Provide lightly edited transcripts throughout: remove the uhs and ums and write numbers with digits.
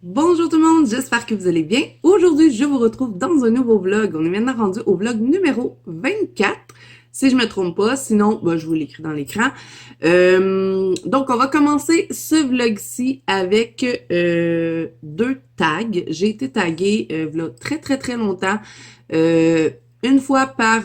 Bonjour tout le monde, j'espère que vous allez bien. Aujourd'hui, je vous retrouve dans un nouveau vlog. On est maintenant rendu au vlog numéro 24, si je me trompe pas. Sinon, je vous l'écris dans l'écran. Donc, on va commencer ce vlog-ci avec deux tags. J'ai été taguée là, très longtemps. Une fois par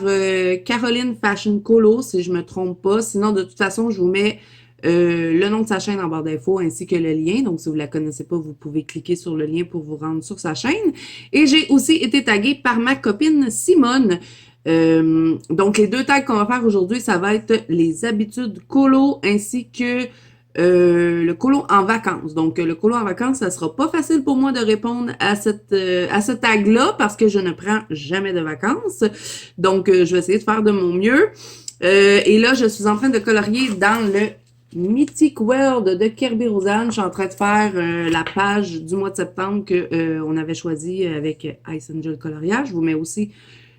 Caroline Fashion Colo, si je me trompe pas. Sinon, de toute façon, je vous mets le nom de sa chaîne en barre d'infos ainsi que le lien. Donc, si vous la connaissez pas, vous pouvez cliquer sur le lien pour vous rendre sur sa chaîne. Et j'ai aussi été taguée par ma copine Simone. Donc, les deux tags qu'on va faire aujourd'hui, ça va être les habitudes colo ainsi que le colo en vacances. Donc, le colo en vacances, ça sera pas facile pour moi de répondre à ce tag-là parce que je ne prends jamais de vacances. Donc, je vais essayer de faire de mon mieux. Et là, je suis en train de colorier dans le Mythic World de Kirby Rosanne. Je suis en train de faire la page du mois de septembre que on avait choisi avec Ice Angel Coloriage. Je vous mets aussi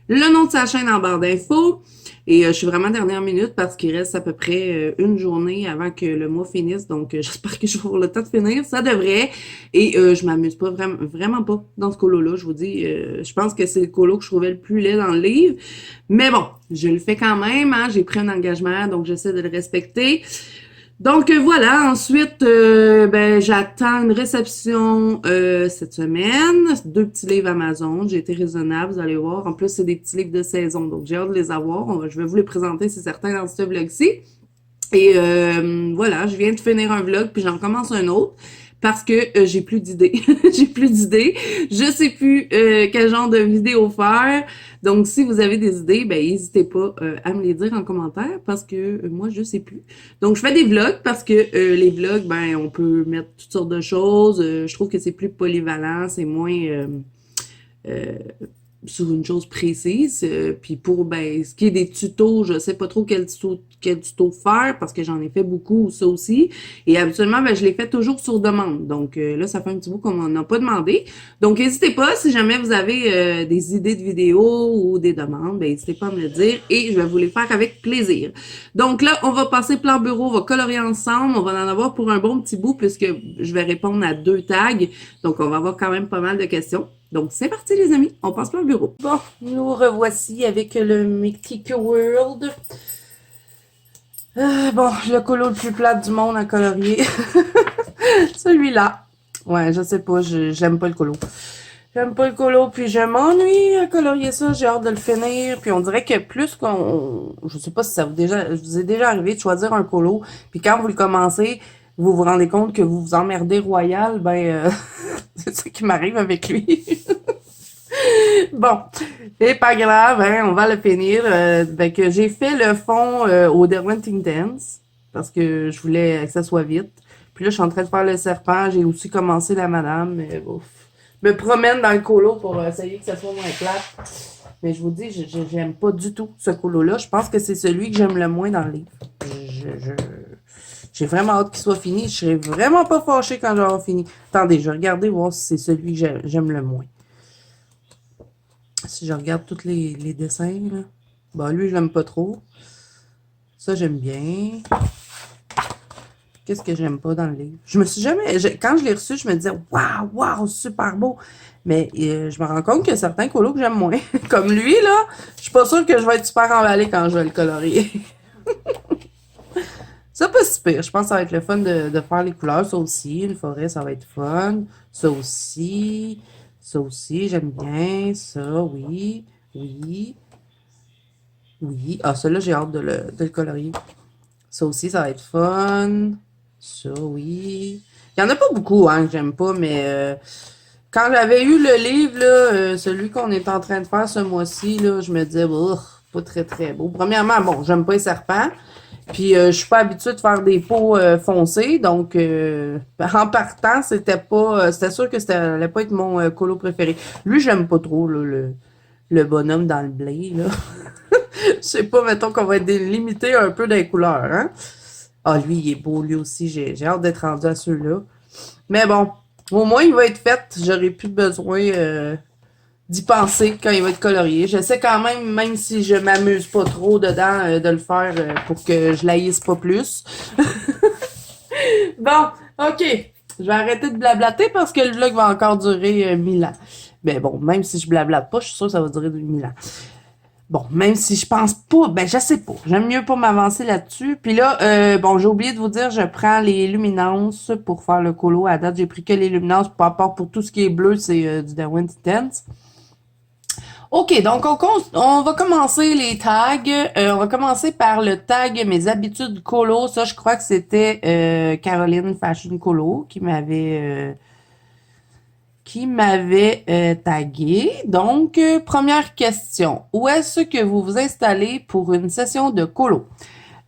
le nom de sa chaîne en barre d'infos. Et je suis vraiment dernière minute parce qu'il reste à peu près une journée avant que le mois finisse. Donc, j'espère que je vais avoir le temps de finir. Ça devrait. Et je m'amuse pas vraiment pas dans ce colo-là. Je vous dis, je pense que c'est le colo que je trouvais le plus laid dans le livre. Mais bon, je le fais quand même. Hein? J'ai pris un engagement, donc j'essaie de le respecter. Donc voilà, ensuite, j'attends une réception cette semaine. Deux petits livres Amazon. J'ai été raisonnable, vous allez voir. En plus, c'est des petits livres de saison, donc j'ai hâte de les avoir. Je vais vous les présenter, c'est certain, dans ce vlog-ci. Et voilà, je viens de finir un vlog, puis j'en commence un autre. Parce que j'ai plus d'idées. J'ai plus d'idées. Je sais plus quel genre de vidéo faire. Donc, si vous avez des idées, n'hésitez pas à me les dire en commentaire parce que moi, je sais plus. Donc, je fais des vlogs parce que les vlogs, on peut mettre toutes sortes de choses. Je trouve que c'est plus polyvalent, c'est moins euh, sur une chose précise. Puis pour ce qui est des tutos, je sais pas trop quel tuto faire parce que j'en ai fait beaucoup, ça aussi. Et habituellement, je les fais toujours sur demande. Donc là, ça fait un petit bout qu'on m'en a pas demandé. Donc n'hésitez pas, si jamais vous avez des idées de vidéos ou des demandes, n'hésitez pas à me le dire et je vais vous les faire avec plaisir. Donc là, on va passer plan bureau, on va colorier ensemble. On va en avoir pour un bon petit bout puisque je vais répondre à deux tags. Donc on va avoir quand même pas mal de questions. Donc, c'est parti, les amis. On passe plein bureau. Bon, nous revoici avec le Mythic World. Le colo le plus plat du monde à colorier. Celui-là. Ouais, je sais pas, j'aime pas le colo. J'aime pas le colo, puis je m'ennuie à colorier ça. J'ai hâte de le finir. Puis on dirait que plus qu'on... Je sais pas si ça vous est déjà arrivé de choisir un colo. Puis quand vous le commencez, vous vous rendez compte que vous vous emmerdez royal. C'est ça qui m'arrive avec lui. Bon, c'est pas grave, hein, on va le finir. Que j'ai fait le fond au Derwentting Dance parce que je voulais que ça soit vite. Puis là, je suis en train de faire le serpent. J'ai aussi commencé la madame, mais ouf. Je me promène dans le colo pour essayer que ça soit moins plat. Mais je vous dis, j'aime pas du tout ce colo-là. Je pense que c'est celui que j'aime le moins dans le livre. J'ai vraiment hâte qu'il soit fini. Je serai vraiment pas fâchée quand j'aurai fini. Attendez, je vais regarder voir si c'est celui que j'aime le moins. Si je regarde tous les dessins, là. Lui, je l'aime pas trop. Ça, j'aime bien. Qu'est-ce que j'aime pas dans le livre? Je me suis jamais... quand je l'ai reçu, je me disais, waouh, super beau. Mais je me rends compte qu'il y a certains colos que j'aime moins. Comme lui, là, je suis pas sûre que je vais être super emballée quand je vais le colorier. Ça, pas si pire. Je pense que ça va être le fun de faire les couleurs. Ça aussi, une forêt, ça va être fun. Ça aussi, j'aime bien. Ça, oui. Ah, celui-là, j'ai hâte de le colorier. Ça aussi, ça va être fun. Ça, oui. Il y en a pas beaucoup, hein, que j'aime pas, mais Quand j'avais eu le livre, là, celui qu'on est en train de faire ce mois-ci, là, je me disais, oh, pas très très beau. Premièrement, bon, j'aime pas les serpents. Puis je suis pas habituée de faire des peaux foncées, donc en partant, c'était sûr que ça allait pas être mon colo préféré. Lui, j'aime pas trop là, le bonhomme dans le blé, là. Je sais pas, mettons qu'on va être limité un peu dans les couleurs, hein. Ah, lui, il est beau, lui aussi. J'ai hâte d'être rendu à ceux-là. Mais bon, au moins, il va être fait. J'aurai plus besoin d'y penser quand il va être colorié. J'essaie quand même si je m'amuse pas trop dedans, de le faire pour que je l'haïsse pas plus. Bon, ok. Je vais arrêter de blablater parce que le vlog va encore durer 1000 ans. Mais bon, même si je blablate pas, je suis sûre que ça va durer 1000 ans. Bon, même si je pense pas, ben je sais pas. J'aime mieux pas m'avancer là-dessus. Puis là, bon, j'ai oublié de vous dire, je prends les luminances pour faire le colo. À date, j'ai pris que les luminances, par rapport pour tout ce qui est bleu, c'est du Derwent Intense. OK, donc on va commencer les tags. On va commencer par le tag mes habitudes colo. Ça, je crois que c'était Caroline Fashion Colo qui m'avait tagué. Donc, première question. Où est-ce que vous vous installez pour une session de colo?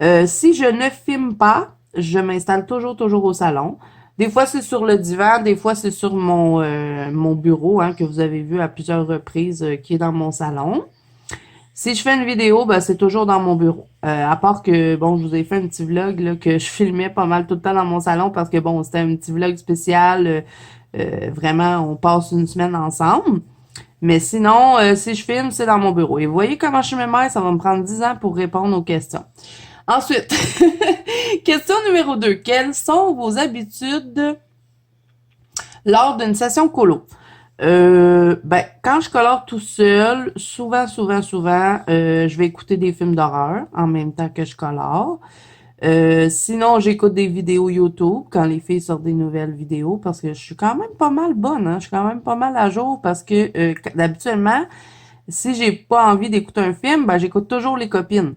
Si je ne filme pas, je m'installe toujours au salon. Des fois, c'est sur le divan, des fois, c'est sur mon bureau, hein, que vous avez vu à plusieurs reprises, qui est dans mon salon. Si je fais une vidéo, ben, c'est toujours dans mon bureau. À part que, bon, je vous ai fait un petit vlog là, que je filmais pas mal tout le temps dans mon salon parce que, bon, c'était un petit vlog spécial. Vraiment, on passe une semaine ensemble. Mais sinon, si je filme, c'est dans mon bureau. Et vous voyez comment je suis mémère, ça va me prendre 10 ans pour répondre aux questions. Ensuite, question numéro 2. Quelles sont vos habitudes lors d'une session colo? Ben, quand je colore tout seul, souvent, je vais écouter des films d'horreur en même temps que je colore. Sinon, j'écoute des vidéos YouTube quand les filles sortent des nouvelles vidéos parce que je suis quand même pas mal bonne, hein? Je suis quand même pas mal à jour parce que d'habituellement, si j'ai pas envie d'écouter un film, ben j'écoute toujours les copines.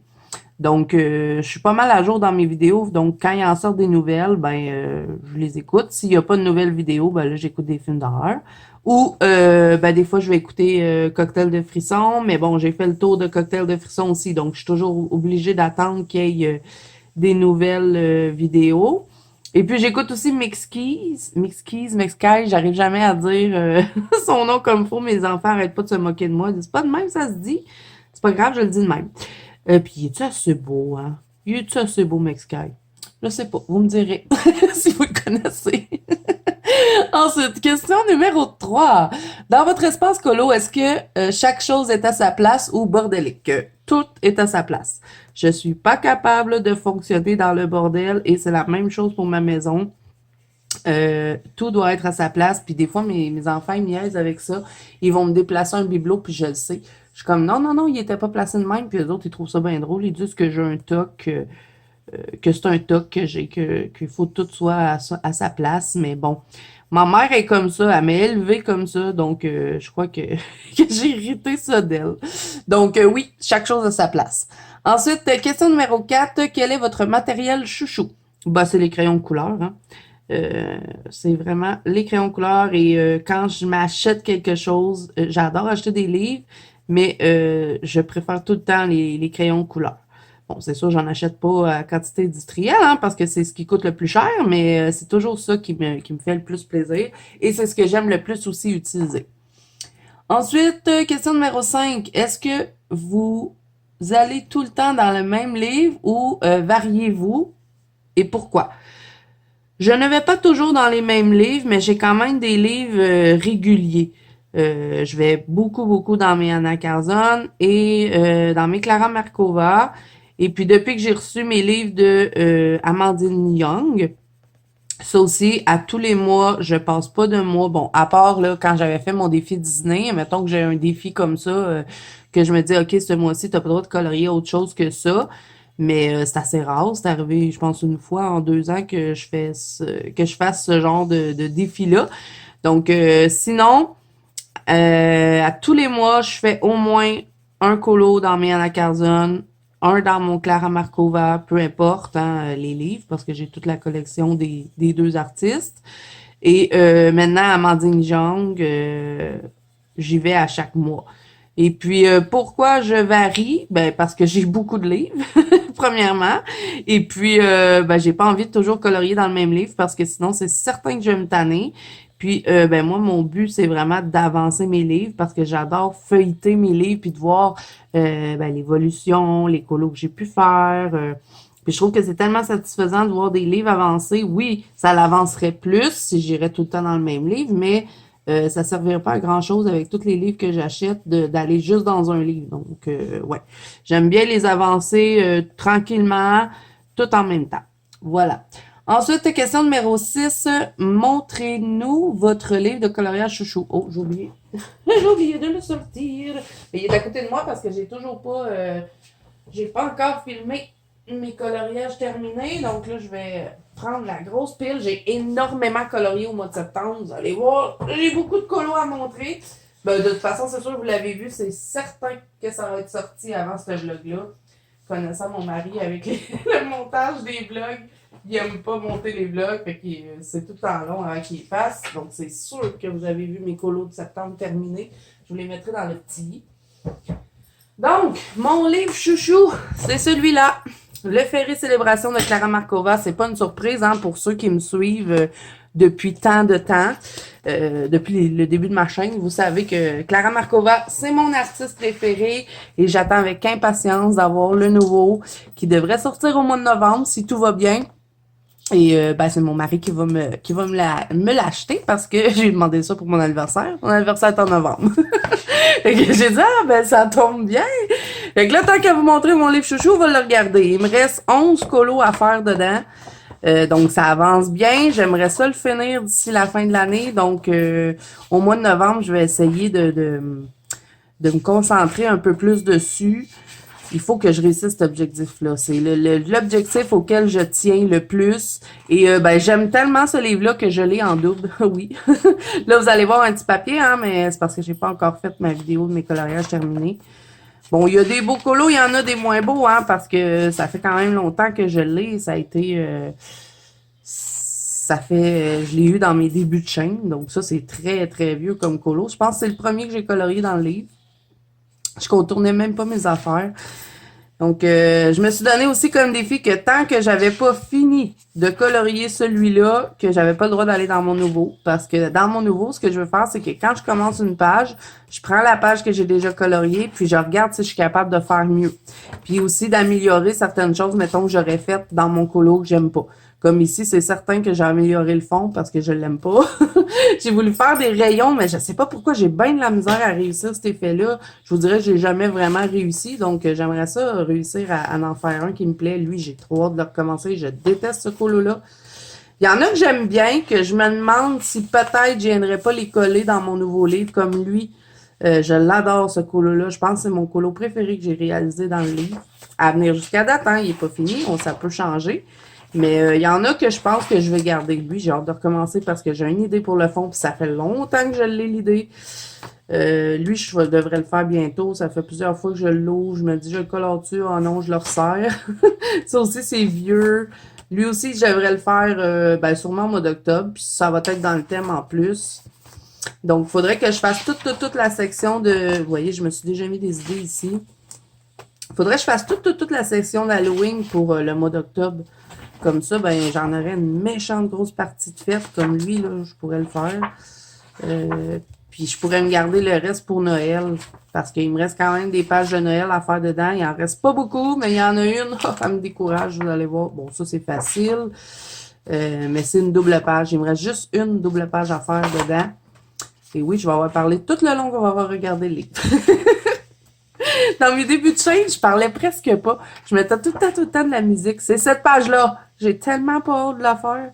Donc, je suis pas mal à jour dans mes vidéos. Donc, quand il en sort des nouvelles, ben, je les écoute. S'il y a pas de nouvelles vidéos, ben là, j'écoute des films d'horreur. Ou, ben, des fois, je vais écouter Cocktail de frisson. Mais bon, j'ai fait le tour de Cocktail de frisson aussi. Donc, je suis toujours obligée d'attendre qu'il y ait des nouvelles vidéos. Et puis, j'écoute aussi Mixkeys, j'arrive jamais à dire son nom comme faut. Mes enfants arrêtent pas de se moquer de moi. Ils disent pas de même, ça se dit. C'est pas grave, je le dis de même. Puis, il est-tu assez beau, hein? Il est-tu assez beau, Mexcaille? Je sais pas, vous me direz si vous le connaissez. Ensuite, question numéro 3. Dans votre espace colo, est-ce que chaque chose est à sa place ou bordélique? Tout est à sa place. Je suis pas capable de fonctionner dans le bordel et c'est la même chose pour ma maison. Tout doit être à sa place. Puis des fois, mes enfants, ils me niaisent avec ça. Ils vont me déplacer un bibelot, puis je le sais. Je suis comme, non, il était pas placé de même. Puis les autres, ils trouvent ça bien drôle. Ils disent que j'ai un toc, que c'est un toc que j'ai, qu'il faut que tout soit à sa place. Mais bon, ma mère est comme ça. Elle m'a élevée comme ça. Donc, je crois que, que j'ai hérité ça d'elle. Donc, oui, chaque chose à sa place. Ensuite, question numéro 4. Quel est votre matériel chouchou? Bah, c'est les crayons de couleur, hein. C'est vraiment les crayons couleur et quand je m'achète quelque chose, j'adore acheter des livres, mais je préfère tout le temps les crayons couleur. Bon, c'est sûr, j'en achète pas à quantité industrielle, hein, parce que c'est ce qui coûte le plus cher, mais c'est toujours ça qui me fait le plus plaisir et c'est ce que j'aime le plus aussi utiliser. Ensuite, question numéro 5. Est-ce que vous allez tout le temps dans le même livre ou variez-vous et pourquoi? Je ne vais pas toujours dans les mêmes livres, mais j'ai quand même des livres réguliers. Je vais beaucoup dans mes Anna Carzon et dans mes Clara Markova. Et puis depuis que j'ai reçu mes livres de Amandine Young, ça aussi, à tous les mois, je passe pas de mois. Bon, à part là, quand j'avais fait mon défi Disney, mettons que j'ai un défi comme ça, que je me dis, OK, ce mois-ci, t'as pas le droit de colorier autre chose que ça. Mais c'est assez rare. C'est arrivé, je pense, une fois en 2 ans que je fasse ce genre de défi-là. Donc, sinon, à tous les mois, je fais au moins un colo dans mes Anna Carzon, un dans mon Clara Markova, peu importe, hein, les livres, parce que j'ai toute la collection des deux artistes. Et maintenant, Amandine Jong, j'y vais à chaque mois. Et puis, pourquoi je varie? Ben, parce que j'ai beaucoup de livres, premièrement. Et puis, ben, j'ai pas envie de toujours colorier dans le même livre parce que sinon, c'est certain que je vais me tanner. Puis, ben, moi, mon but, c'est vraiment d'avancer mes livres parce que j'adore feuilleter mes livres puis de voir ben, l'évolution, les colos que j'ai pu faire. Puis je trouve que c'est tellement satisfaisant de voir des livres avancer. Oui, ça l'avancerait plus si j'irais tout le temps dans le même livre, mais ça servirait pas à grand-chose avec tous les livres que j'achète d'aller juste dans un livre. Donc, ouais. J'aime bien les avancer tranquillement, tout en même temps. Voilà. Ensuite, question numéro 6. Montrez-nous votre livre de coloriage chouchou. Oh, j'ai oublié. J'ai oublié de le sortir. Mais il est à côté de moi parce que j'ai pas encore filmé mes coloriages terminés. Donc là, je vais prendre la grosse pile. J'ai énormément colorié au mois de septembre. Vous allez voir, j'ai beaucoup de colos à montrer. Ben, de toute façon, c'est sûr que vous l'avez vu. C'est certain que ça va être sorti avant ce vlog-là. Connaissant mon mari avec le montage des vlogs, il aime pas monter les vlogs. Fait que c'est tout le temps long avant qu'il fasse. Donc, c'est sûr que vous avez vu mes colos de septembre terminés. Je vous les mettrai dans le petit. Donc, mon livre chouchou, c'est celui-là. Le Ferry Célébration de Clara Markova, c'est pas une surprise hein, pour ceux qui me suivent depuis tant de temps, depuis le début de ma chaîne. Vous savez que Clara Markova, c'est mon artiste préféré et j'attends avec impatience d'avoir le nouveau qui devrait sortir au mois de novembre si tout va bien. Et ben c'est mon mari qui va me l'acheter parce que j'ai demandé ça pour mon anniversaire. Mon anniversaire est en novembre. Fait que j'ai dit ah ben ça tombe bien. Fait que là tant qu'à vous montrer mon livre chouchou, on va le regarder. Il me reste 11 colos à faire dedans. Donc ça avance bien. J'aimerais ça le finir d'ici la fin de l'année. Donc au mois de novembre, je vais essayer de me concentrer un peu plus dessus. Il faut que je réussisse cet objectif-là. C'est l'objectif auquel je tiens le plus. Et ben j'aime tellement ce livre-là que je l'ai en double. Oui. Là, vous allez voir un petit papier, hein, mais c'est parce que j'ai pas encore fait ma vidéo de mes coloriages terminés. Bon, il y a des beaux colos, il y en a des moins beaux, hein, parce que ça fait quand même longtemps que je l'ai. Ça a été... je l'ai eu dans mes débuts de chaîne. Donc ça, c'est très, très vieux comme colo. Je pense que c'est le premier que j'ai colorié dans le livre. Je contournais même pas mes affaires. Donc, je me suis donné aussi comme défi que tant que j'avais pas fini de colorier celui-là, que j'avais pas le droit d'aller dans mon nouveau. Parce que dans mon nouveau, ce que je veux faire, c'est que quand je commence une page, je prends la page que j'ai déjà coloriée, puis je regarde si je suis capable de faire mieux. Puis aussi d'améliorer certaines choses, mettons, que j'aurais faites dans mon colo que j'aime pas. Comme ici, c'est certain que j'ai amélioré le fond parce que je l'aime pas. J'ai voulu faire des rayons, mais je sais pas pourquoi j'ai bien de la misère à réussir cet effet-là. Je vous dirais que j'ai jamais vraiment réussi, donc j'aimerais ça réussir à en faire un qui me plaît. Lui, j'ai trop hâte de le recommencer. Je déteste ce colo-là. Il y en a que j'aime bien, que je me demande si peut-être je viendrais pas les coller dans mon nouveau livre, comme lui. Je l'adore, ce colo-là. Je pense que c'est mon colo préféré que j'ai réalisé dans le livre. À venir jusqu'à date, hein, il est pas fini, ça peut changer. Mais il y en a que je pense que je vais garder. Lui, j'ai hâte de recommencer parce que j'ai une idée pour le fond, puis ça fait longtemps que je l'ai l'idée. Lui, je devrais le faire bientôt. Ça fait plusieurs fois que je l'ouvre. Je me dis, je le colore-tu? Oh non, je le resserre. Ça aussi, c'est vieux. Lui aussi, je devrais le faire ben, sûrement au mois d'octobre. Puis ça va être dans le thème en plus. Donc, il faudrait que je fasse toute la section de... Vous voyez, je me suis déjà mis des idées ici. Il faudrait que je fasse toute la section d'Halloween pour le mois d'octobre. Comme ça, ben j'en aurais une méchante grosse partie de fête. Comme lui, là, je pourrais le faire. Puis je pourrais me garder le reste pour Noël. Parce qu'il me reste quand même des pages de Noël à faire dedans. Il en reste pas beaucoup, mais il y en a une. Oh, ça me décourage, vous allez voir. Bon, ça c'est facile. Mais c'est une double page. Il me reste juste une double page à faire dedans. Et oui, je vais avoir parlé tout le long qu'on va avoir regardé le livre. Dans mes débuts de chaîne, je parlais presque pas. Je mettais tout le temps de la musique. C'est cette page-là. J'ai tellement pas hâte de la faire.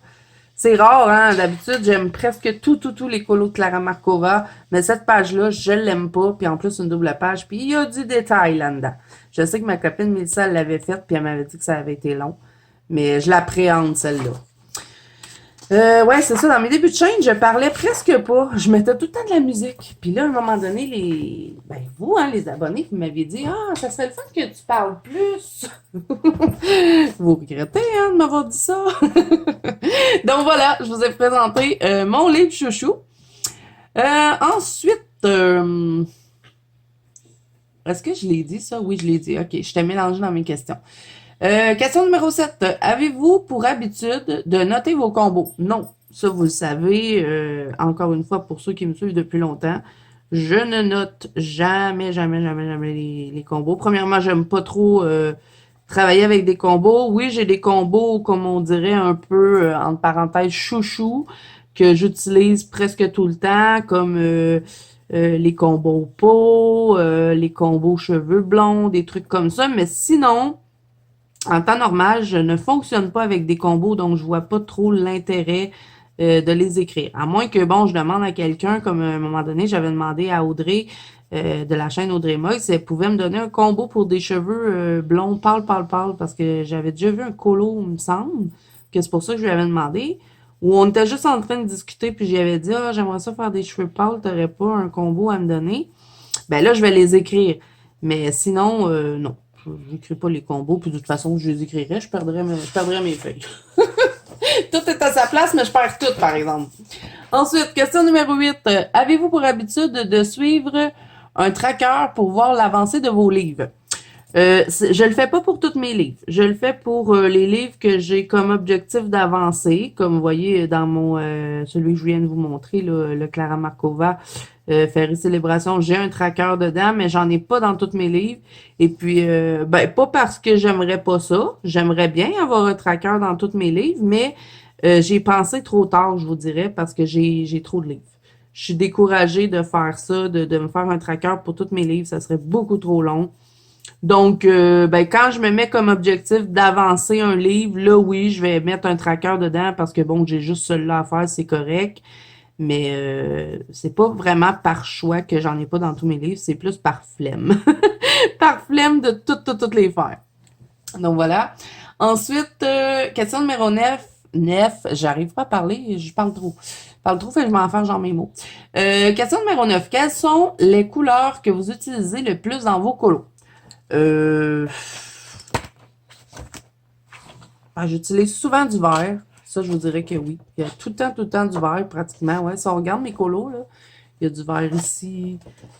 C'est rare, hein. D'habitude, j'aime presque tous les colos de Clara Markova. Mais cette page-là, je l'aime pas. Puis en plus, une double page. Puis il y a du détail là-dedans. Je sais que ma copine Mélissa, elle l'avait faite. Puis elle m'avait dit que ça avait été long. Mais je l'appréhende, celle-là. Ouais, c'est ça. Dans mes débuts de chaîne, je parlais presque pas. Je mettais tout le temps de la musique. Puis là, à un moment donné, vous, hein, les abonnés, vous m'aviez dit, ah, ça serait le fun que tu parles plus. Vous regrettez, hein, de m'avoir dit ça. Donc voilà, je vous ai présenté mon livre chouchou. Ensuite, est-ce que je l'ai dit ça? Oui, je l'ai dit. OK, je t'ai mélangé dans mes questions. Question numéro 7. Avez-vous pour habitude de noter vos combos? Non. Ça, vous le savez, encore une fois, pour ceux qui me suivent depuis longtemps, je ne note jamais, jamais, jamais, jamais les combos. Premièrement, j'aime pas trop travailler avec des combos. Oui, j'ai des combos, comme on dirait, un peu, entre parenthèses, chouchou, que j'utilise presque tout le temps, comme les combos peau, les combos cheveux blonds, des trucs comme ça. Mais sinon, en temps normal, je ne fonctionne pas avec des combos, donc je vois pas trop l'intérêt de les écrire. À moins que, bon, je demande à quelqu'un, comme à un moment donné, j'avais demandé à Audrey de la chaîne Audrey Moy, si elle pouvait me donner un combo pour des cheveux blonds pâle, pâle, pâle, parce que j'avais déjà vu un colo, il me semble, que c'est pour ça que je lui avais demandé, où on était juste en train de discuter, puis j'y avais dit, ah, j'aimerais ça faire des cheveux pâles, t'aurais pas un combo à me donner? Ben là, je vais les écrire. Mais sinon, non. Je n'écris pas les combos, puis de toute façon, je les écrirais, je perdrais mes feuilles. Tout est à sa place, mais je perds tout, par exemple. Ensuite, question numéro 8. Avez-vous pour habitude de suivre un tracker pour voir l'avancée de vos livres? Je le fais pas pour tous mes livres. Je le fais pour les livres que j'ai comme objectif d'avancer. Comme vous voyez dans mon celui que je viens de vous montrer, là, le Clara Markova, Ferry Célébration, j'ai un tracker dedans, mais j'en ai pas dans tous mes livres. Et puis, pas parce que j'aimerais pas ça. J'aimerais bien avoir un tracker dans tous mes livres, mais j'ai pensé trop tard, je vous dirais, parce que j'ai trop de livres. Je suis découragée de faire ça, de me faire un tracker pour tous mes livres. Ça serait beaucoup trop long. Donc, quand je me mets comme objectif d'avancer un livre, là, oui, je vais mettre un tracker dedans parce que, bon, j'ai juste celui-là à faire, c'est correct. Mais c'est pas vraiment par choix que j'en ai pas dans tous mes livres, c'est plus par flemme. Par flemme de toutes les faire. Donc, voilà. Ensuite, question numéro 9. 9, j'arrive pas à parler, je parle trop. Je parle trop, fait que je m'en faire genre mes mots. Question numéro 9. Quelles sont les couleurs que vous utilisez le plus dans vos colos? J'utilise souvent du vert. Ça, je vous dirais que oui. Il y a tout le temps du vert, pratiquement. Ouais, si on regarde mes colos, là, il y a du vert ici,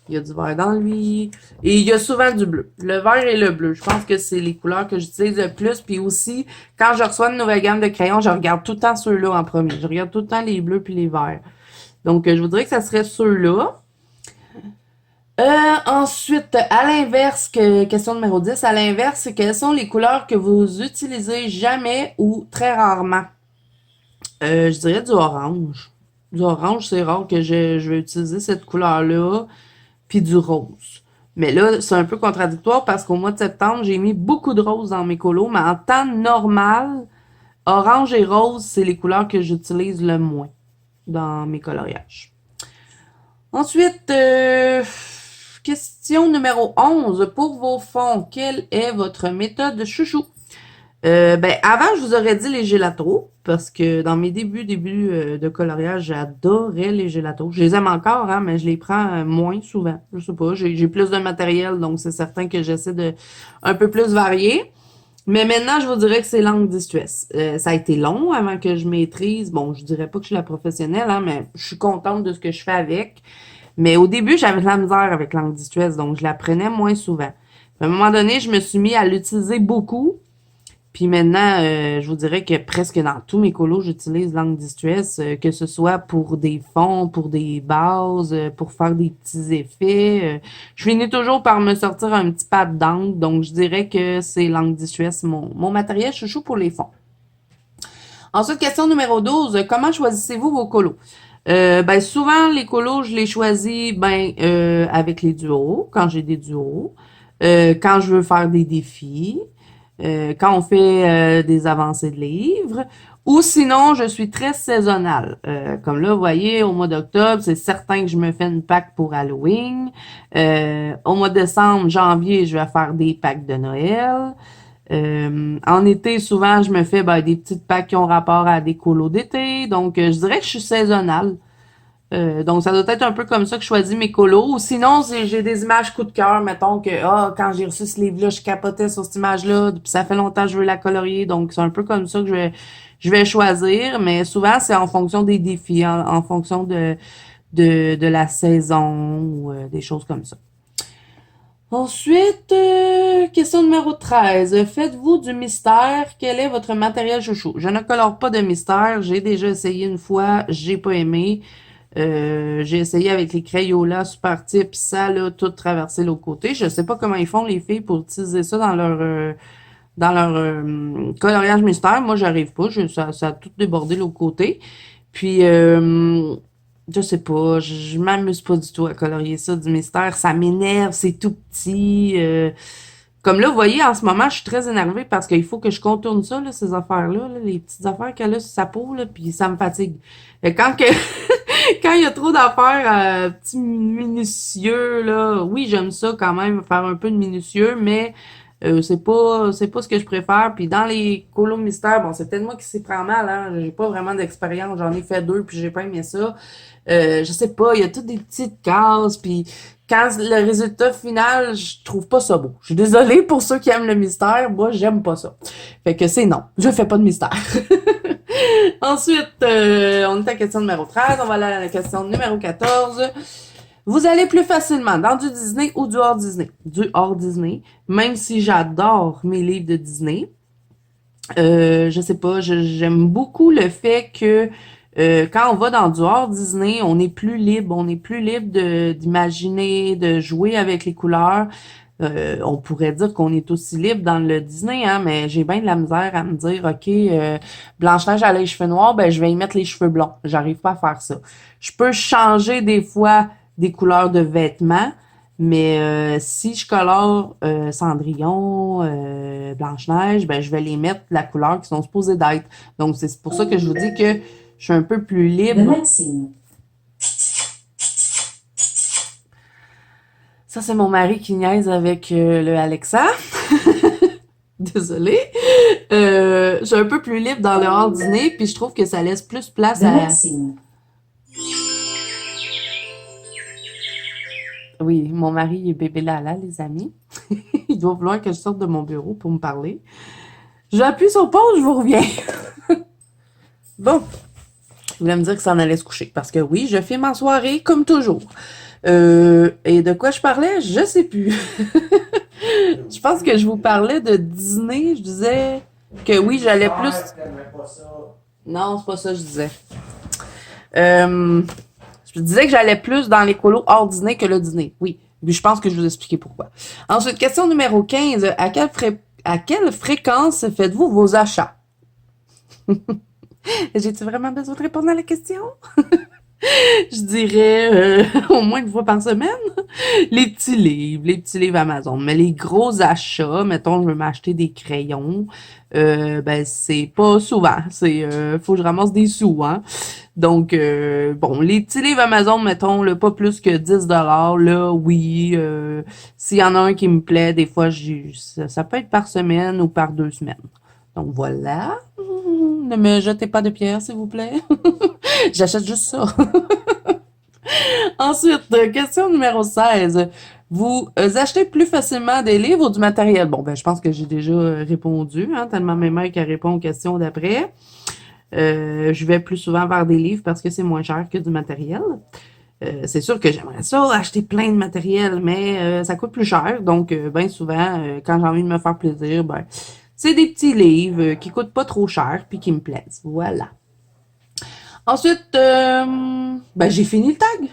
il y a du vert dans lui, et il y a souvent du bleu. Le vert et le bleu, je pense que c'est les couleurs que j'utilise le plus. Puis aussi, quand je reçois une nouvelle gamme de crayons, je regarde tout le temps ceux-là en premier. Je regarde tout le temps les bleus puis les verts. Donc, je vous dirais que ça serait ceux-là. Ensuite, à l'inverse, question numéro 10, à l'inverse, quelles sont les couleurs que vous utilisez jamais ou très rarement? Je dirais du orange. Du orange, c'est rare que je vais utiliser cette couleur-là, puis du rose. Mais là, c'est un peu contradictoire parce qu'au mois de septembre, j'ai mis beaucoup de rose dans mes colos, mais en temps normal, orange et rose, c'est les couleurs que j'utilise le moins dans mes coloriages. Ensuite, question numéro 11. Pour vos fonds, quelle est votre méthode chouchou? Avant, je vous aurais dit les gélatos, parce que dans mes débuts de coloriage, j'adorais les gélatos. Je les aime encore, hein, mais je les prends moins souvent. Je sais pas, j'ai plus de matériel, donc c'est certain que j'essaie de un peu plus varier. Mais maintenant, je vous dirais que c'est langue distress. Ça a été long avant que je maîtrise. Bon, je dirais pas que je suis la professionnelle, hein, mais je suis contente de ce que je fais avec. Mais au début, j'avais de la misère avec langue distress, donc je la prenais moins souvent. Puis à un moment donné, je me suis mis à l'utiliser beaucoup. Puis maintenant, je vous dirais que presque dans tous mes colos, j'utilise langue distress, que ce soit pour des fonds, pour des bases, pour faire des petits effets. Je finis toujours par me sortir un petit pad d'encre, donc je dirais que c'est langue distress, mon matériel chouchou pour les fonds. Ensuite, question numéro 12. Comment choisissez-vous vos colos? Souvent, les colos, je les choisis avec les duos, quand j'ai des duos, quand je veux faire des défis, quand on fait des avancées de livres, ou sinon, je suis très saisonnale. Comme là, vous voyez, au mois d'octobre, c'est certain que je me fais une pack pour Halloween. Au mois de décembre, janvier, je vais faire des packs de Noël. En été, souvent, je me fais des petites packs qui ont rapport à des colos d'été. Donc, je dirais que je suis saisonnale. Donc, ça doit être un peu comme ça que je choisis mes colos. Ou sinon, j'ai des images coup de cœur. Mettons que, quand j'ai reçu ce livre-là, je capotais sur cette image-là. Puis ça fait longtemps que je veux la colorier. Donc, c'est un peu comme ça que je vais choisir. Mais souvent, c'est en fonction des défis, en fonction de la saison ou des choses comme ça. Ensuite, question numéro 13. Faites-vous du mystère? Quel est votre matériel chouchou? Je ne colore pas de mystère. J'ai déjà essayé une fois. J'ai pas aimé. J'ai essayé avec les Crayolas Super Type. Ça l'a tout traversé l'autre côté. Je sais pas comment ils font les filles pour utiliser ça dans leur coloriage mystère. Moi, j'arrive pas. Ça a tout débordé l'autre côté. Puis, je sais pas, je m'amuse pas du tout à colorier ça du mystère. Ça m'énerve, c'est tout petit. Comme là, vous voyez, en ce moment, je suis très énervée parce qu'il faut que je contourne ça, là, ces affaires-là, là, les petites affaires qu'elle a sur sa peau, là, puis ça me fatigue. Et quand que, quand il y a trop d'affaires, petits minutieux, là, oui, j'aime ça quand même, faire un peu de minutieux, mais c'est pas ce que je préfère. Puis dans les colos mystères, bon, c'est peut-être moi qui s'y prend mal, hein. J'ai pas vraiment d'expérience. J'en ai fait deux, puis j'ai pas aimé ça. Je sais pas, il y a toutes des petites cases, puis quand le résultat final, je trouve pas ça beau. Je suis désolée pour ceux qui aiment le mystère, moi j'aime pas ça. Fait que c'est non, je fais pas de mystère. Ensuite, on est à la question numéro 13, on va aller à la question numéro 14. Vous allez plus facilement dans du Disney ou du hors Disney? Du hors Disney, même si j'adore mes livres de Disney. Je sais pas, j'aime beaucoup le fait que quand on va dans du hors Disney, on est plus libre d'imaginer, de jouer avec les couleurs. On pourrait dire qu'on est aussi libre dans le Disney, hein, mais j'ai bien de la misère à me dire, OK, Blanche-Neige a les cheveux noirs, ben je vais y mettre les cheveux blonds. J'arrive pas à faire ça. Je peux changer des fois des couleurs de vêtements, mais si je colore Cendrillon, Blanche-Neige, ben je vais les mettre la couleur qui sont supposées d'être. Donc c'est pour ça que je vous dis que je suis un peu plus libre. Maxime. Ça, c'est mon mari qui niaise avec le Alexa. Désolée. Je suis un peu plus libre dans le hors dîner, puis je trouve que ça laisse plus place à... Maxime. Oui, mon mari il est bébé Lala, les amis. Il doit vouloir que je sorte de mon bureau pour me parler. J'appuie sur pause, je vous reviens. Bon, il voulait me dire que ça en allait se coucher. Parce que oui, je fais ma soirée comme toujours. Et de quoi je parlais? Je sais plus. Je pense que je vous parlais de dîner. Je disais que oui, j'allais plus... Non, c'est pas ça que je disais. Je disais que j'allais plus dans les colos hors dîner que le dîner. Oui. Puis je pense que je vais vous expliquer pourquoi. Ensuite, question numéro 15. À quelle fréquence faites-vous vos achats? J'ai-tu vraiment besoin de répondre à la question? Je dirais au moins une fois par semaine. Les petits livres Amazon. Mais les gros achats, mettons, je veux m'acheter des crayons, ben c'est pas souvent. Faut que je ramasse des sous, hein. Donc, bon, les petits livres Amazon, mettons, là, pas plus que 10 $, là, oui. S'il y en a un qui me plaît, des fois, ça peut être par semaine ou par 2 semaines. Donc, voilà. Ne me jetez pas de pierre, s'il vous plaît. J'achète juste ça. Ensuite, question numéro 16. Vous achetez plus facilement des livres ou du matériel? Bon, ben, je pense que j'ai déjà répondu, hein, tellement mes mères qui répond aux questions d'après. Je vais plus souvent vers des livres parce que c'est moins cher que du matériel. C'est sûr que j'aimerais ça, acheter plein de matériel, mais ça coûte plus cher. Donc, bien souvent, quand j'ai envie de me faire plaisir, ben, c'est des petits livres qui coûtent pas trop cher puis qui me plaisent. Voilà. Ensuite, ben, j'ai fini le tag.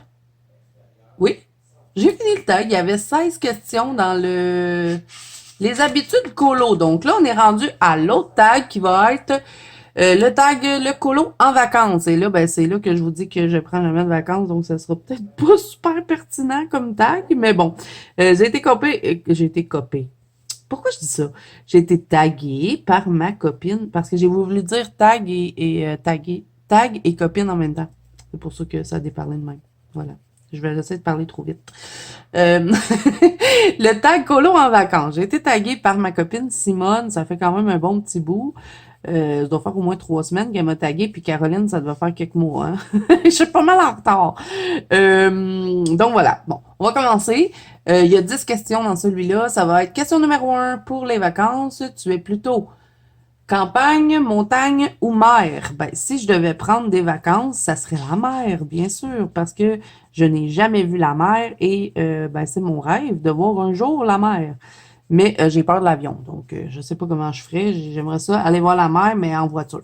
Oui, j'ai fini le tag. Il y avait 16 questions dans les habitudes colo. Donc là, on est rendu à l'autre tag qui va être le tag le colo en vacances. Et là, ben c'est là que je vous dis que je prends le de vacances, donc ça sera peut-être pas super pertinent comme tag, mais bon. J'ai été copée. J'ai été copée. Pourquoi je dis ça? J'ai été taguée par ma copine parce que j'ai voulu dire tag et taguer. Tag et copine en même temps. C'est pour ça que ça a déparlé de même. Voilà. Je vais essayer de parler trop vite. Le tag colo en vacances. J'ai été taguée par ma copine Simone. Ça fait quand même un bon petit bout. Ça doit faire au moins 3 semaines qu'elle m'a taguée. Puis Caroline, ça doit faire quelques mois. Hein? Je suis pas mal en retard. Donc voilà. Bon, on va commencer. Il y a 10 questions dans celui-là. Ça va être question numéro 1 pour les vacances. Tu es plutôt campagne, montagne ou mer? Ben, si je devais prendre des vacances, ça serait la mer, bien sûr, parce que je n'ai jamais vu la mer et ben, c'est mon rêve de voir un jour la mer. Mais j'ai peur de l'avion, donc je sais pas comment je ferais. J'aimerais ça aller voir la mer, mais en voiture.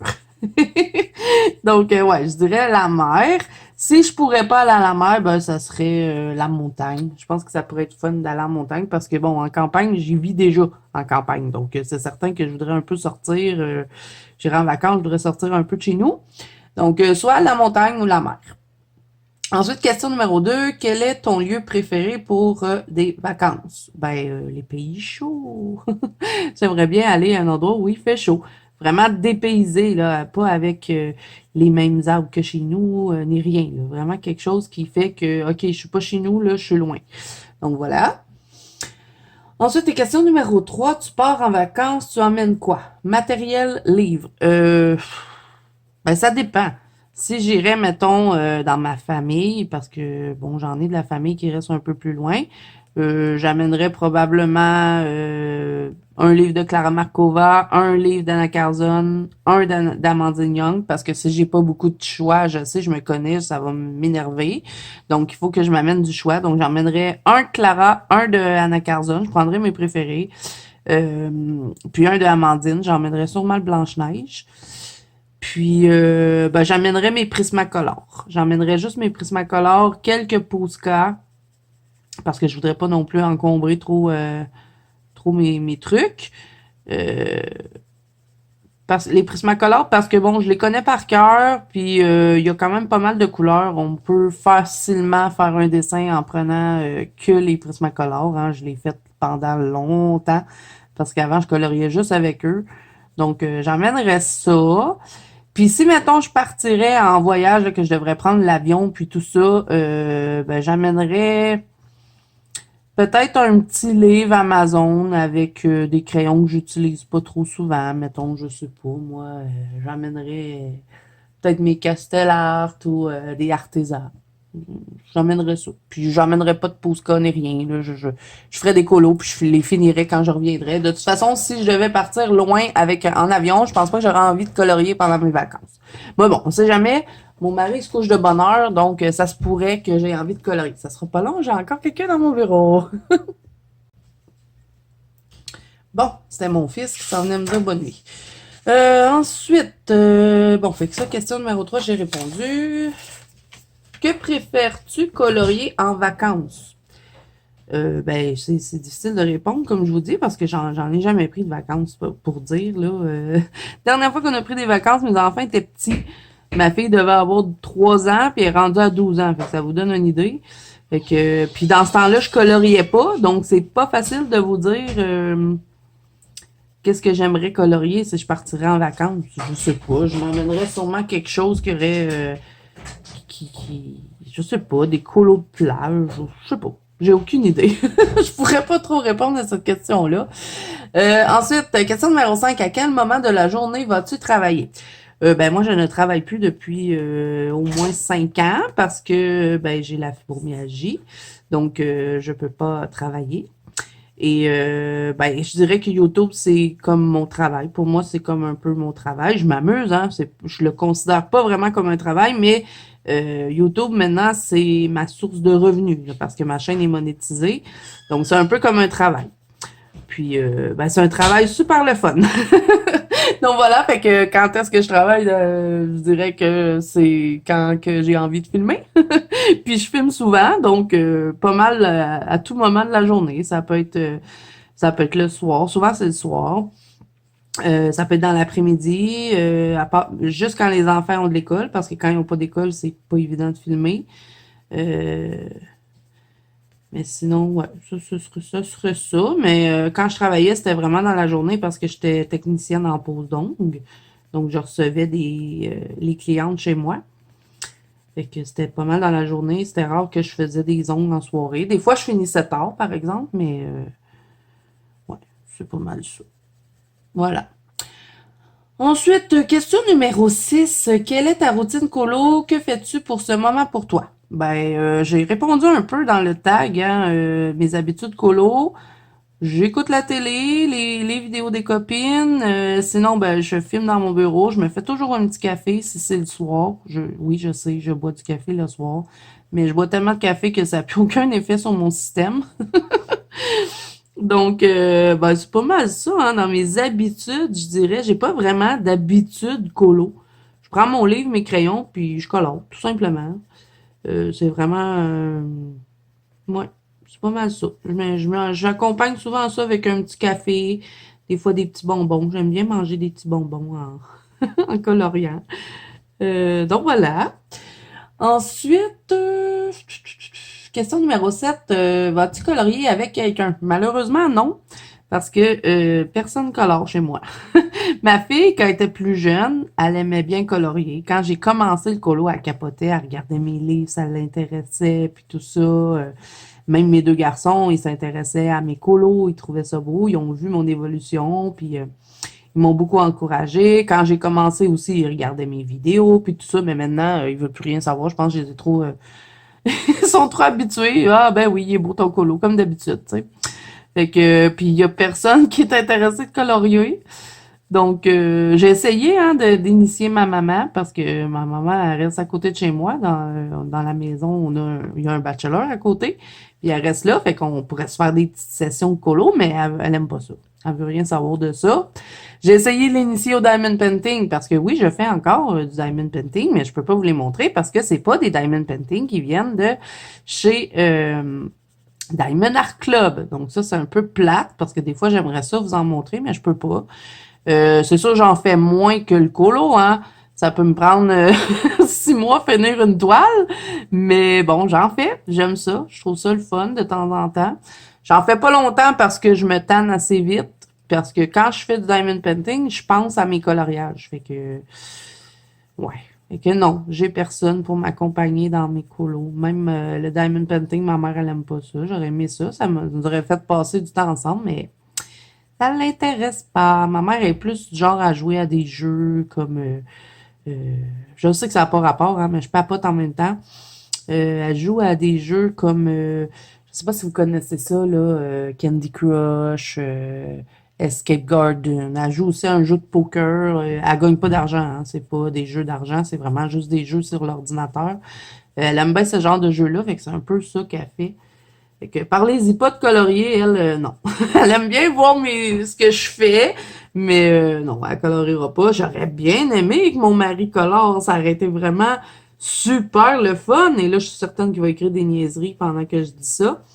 Donc, ouais, je dirais la mer. Si je pourrais pas aller à la mer, ben, ça serait la montagne. Je pense que ça pourrait être fun d'aller en montagne parce que, bon, en campagne, j'y vis déjà en campagne. Donc, c'est certain que je voudrais un peu sortir. J'irai en vacances, je voudrais sortir un peu de chez nous. Donc, soit la montagne ou la mer. Ensuite, question numéro 2. Quel est ton lieu préféré pour des vacances? Ben, les pays chauds. J'aimerais bien aller à un endroit où il fait chaud. Vraiment dépaysé, là, pas avec les mêmes arbres que chez nous, ni rien. Là. Vraiment quelque chose qui fait que, OK, je suis pas chez nous, là, je suis loin. Donc voilà. Ensuite, question numéro 3. Tu pars en vacances, tu emmènes quoi? Matériel, livre. Ben, ça dépend. Si j'irais, mettons, dans ma famille, parce que, bon, j'en ai de la famille qui reste un peu plus loin, j'amènerais probablement un livre de Clara Markova, un livre d'Anna Carzon, un d'Amandine Young, parce que si j'ai pas beaucoup de choix, je sais, je me connais, ça va m'énerver. Donc, il faut que je m'amène du choix. Donc, j'emmènerais un de Clara, un de Anna Carzon, je prendrais mes préférés. Puis un de Amandine, j'emmènerais sûrement le Blanche-Neige. Puis, ben, j'emmènerais mes Prismacolor. J'emmènerais juste mes Prismacolor, quelques Posca, parce que je voudrais pas non plus encombrer trop mes trucs. Euh, les Prismacolor, parce que bon, je les connais par cœur, puis il y a quand même pas mal de couleurs. On peut facilement faire un dessin en prenant que les Prismacolor. Hein. Je l'ai fait pendant longtemps, parce qu'avant, je coloriais juste avec eux. Donc, j'emmènerais ça. Puis si, mettons, je partirais en voyage, là, que je devrais prendre l'avion, puis tout ça, ben, j'amènerais peut-être un petit livre Amazon avec des crayons que j'utilise pas trop souvent. Mettons, je sais pas, moi, j'emmènerais peut-être mes Castellart ou des artisans. J'emmènerais ça. Puis j'emmènerais pas de Posca ni rien. Là. Je ferais des colos puis je les finirais quand je reviendrais. De toute façon, si je devais partir loin avec en avion, je pense pas que j'aurais envie de colorier pendant mes vacances. Mais bon, on sait jamais. Mon mari se couche de bonne heure, donc ça se pourrait que j'ai envie de colorier. Ça sera pas long, j'ai encore quelqu'un dans mon bureau. Bon, c'était mon fils qui s'en venait me dire bonne nuit. Ensuite, bon, fait que ça, question numéro 3, j'ai répondu. Que préfères-tu colorier en vacances? Ben, c'est difficile de répondre, comme je vous dis, parce que j'en ai jamais pris de vacances, pour dire, là. Dernière fois qu'on a pris des vacances, mes enfants étaient petits. Ma fille devait avoir 3 ans, puis elle est rendue à 12 ans. Fait que ça vous donne une idée. Fait que, puis dans ce temps-là, je coloriais pas, donc c'est pas facile de vous dire qu'est-ce que j'aimerais colorier si je partirais en vacances. Je sais pas, je m'emmènerais sûrement quelque chose qui aurait je sais pas, des colos de plage, je sais pas. J'ai aucune idée. Je pourrais pas trop répondre à cette question-là. Ensuite, question numéro 5. À quel moment de la journée vas-tu travailler? Ben moi, je ne travaille plus depuis au moins 5 ans parce que ben j'ai la fibromyalgie. Donc, je peux pas travailler. Et ben, je dirais que YouTube, c'est comme mon travail. Pour moi, c'est comme un peu mon travail. Je m'amuse, hein. Je le considère pas vraiment comme un travail, mais YouTube, maintenant, c'est ma source de revenus, là, parce que ma chaîne est monétisée. Donc, c'est un peu comme un travail. Puis, ben, c'est un travail super le fun. Donc voilà, fait que quand est-ce que je travaille, je dirais que c'est quand que j'ai envie de filmer. Puis je filme souvent, donc pas mal à tout moment de la journée. Ça peut être le soir. Souvent c'est le soir. Ça peut être dans l'après-midi, juste quand les enfants ont de l'école, parce que quand ils n'ont pas d'école, c'est pas évident de filmer. Euh, mais sinon, ouais, ça serait ça. Mais quand je travaillais, c'était vraiment dans la journée parce que j'étais technicienne en pose d'ongles. Donc, je recevais les clientes chez moi. Fait que c'était pas mal dans la journée. C'était rare que je faisais des ongles en soirée. Des fois, je finissais tard, par exemple, mais ouais, c'est pas mal ça. Voilà. Ensuite, question numéro 6. Quelle est ta routine colo? Que fais-tu pour ce moment pour toi? Ben, j'ai répondu un peu dans le tag, hein, mes habitudes colo. J'écoute la télé, les vidéos des copines. Sinon, ben, je filme dans mon bureau. Je me fais toujours un petit café si c'est le soir. Oui, je sais, je bois du café le soir. Mais je bois tellement de café que ça n'a plus aucun effet sur mon système. Donc, ben, c'est pas mal ça, hein, dans mes habitudes, je dirais. J'ai pas vraiment d'habitude colo. Je prends mon livre, mes crayons, puis je colore, tout simplement. C'est vraiment... ouais, c'est pas mal ça. J'accompagne souvent ça avec un petit café, des fois des petits bonbons. J'aime bien manger des petits bonbons en coloriant. Donc voilà. Ensuite, question numéro 7. Vas-tu colorier avec quelqu'un? Malheureusement, non. Parce que personne colore chez moi. Ma fille, quand elle était plus jeune, elle aimait bien colorier. Quand j'ai commencé le colo, elle capotait, elle regardait mes livres, ça l'intéressait, puis tout ça. Même mes deux garçons, ils s'intéressaient à mes colos, ils trouvaient ça beau, ils ont vu mon évolution, puis ils m'ont beaucoup encouragé. Quand j'ai commencé aussi, ils regardaient mes vidéos, puis tout ça, mais maintenant, ils veulent plus rien savoir. Je pense que je les ai trop... ils sont trop habitués. Ah ben oui, il est beau ton colo, comme d'habitude, tu sais. Fait que, puis il y a personne qui est intéressé de colorier. Donc, j'ai essayé hein, d'initier ma maman parce que ma maman elle reste à côté de chez moi. Dans la maison, il y a un bachelor à côté. Puis elle reste là, fait qu'on pourrait se faire des petites sessions de colo, mais elle aime pas ça. Elle veut rien savoir de ça. J'ai essayé de l'initier au diamond painting parce que oui, je fais encore du diamond painting, mais je peux pas vous les montrer parce que c'est pas des diamond painting qui viennent de chez Diamond Art Club. Donc ça, c'est un peu plate parce que des fois, j'aimerais ça vous en montrer, mais je peux pas. C'est sûr, j'en fais moins que le colo, hein. Ça peut me prendre 6 mois finir une toile, mais bon, j'en fais. J'aime ça. Je trouve ça le fun de temps en temps. J'en fais pas longtemps parce que je me tanne assez vite. Parce que quand je fais du diamond painting, je pense à mes coloriages. Fait que, ouais. Fait que non, j'ai personne pour m'accompagner dans mes colos. Même le diamond painting, ma mère, elle aime pas ça. J'aurais aimé ça. Ça nous aurait fait passer du temps ensemble, mais ça l'intéresse pas. Ma mère est plus du genre à jouer à des jeux comme... je sais que ça n'a pas rapport, hein, mais je papote en même temps. Elle joue à des jeux comme... je sais pas si vous connaissez ça, là, Candy Crush, Escape Garden. Elle joue aussi à un jeu de poker. Elle gagne pas d'argent, hein, c'est pas des jeux d'argent, c'est vraiment juste des jeux sur l'ordinateur. Elle aime bien ce genre de jeu-là, fait que c'est un peu ça qu'elle fait. Fait que parlez-y pas de colorier, elle, non. Elle aime bien voir ce que je fais, mais non, elle coloriera pas. J'aurais bien aimé que mon mari colore, ça aurait été vraiment super le fun. Et là, je suis certaine qu'il va écrire des niaiseries pendant que je dis ça.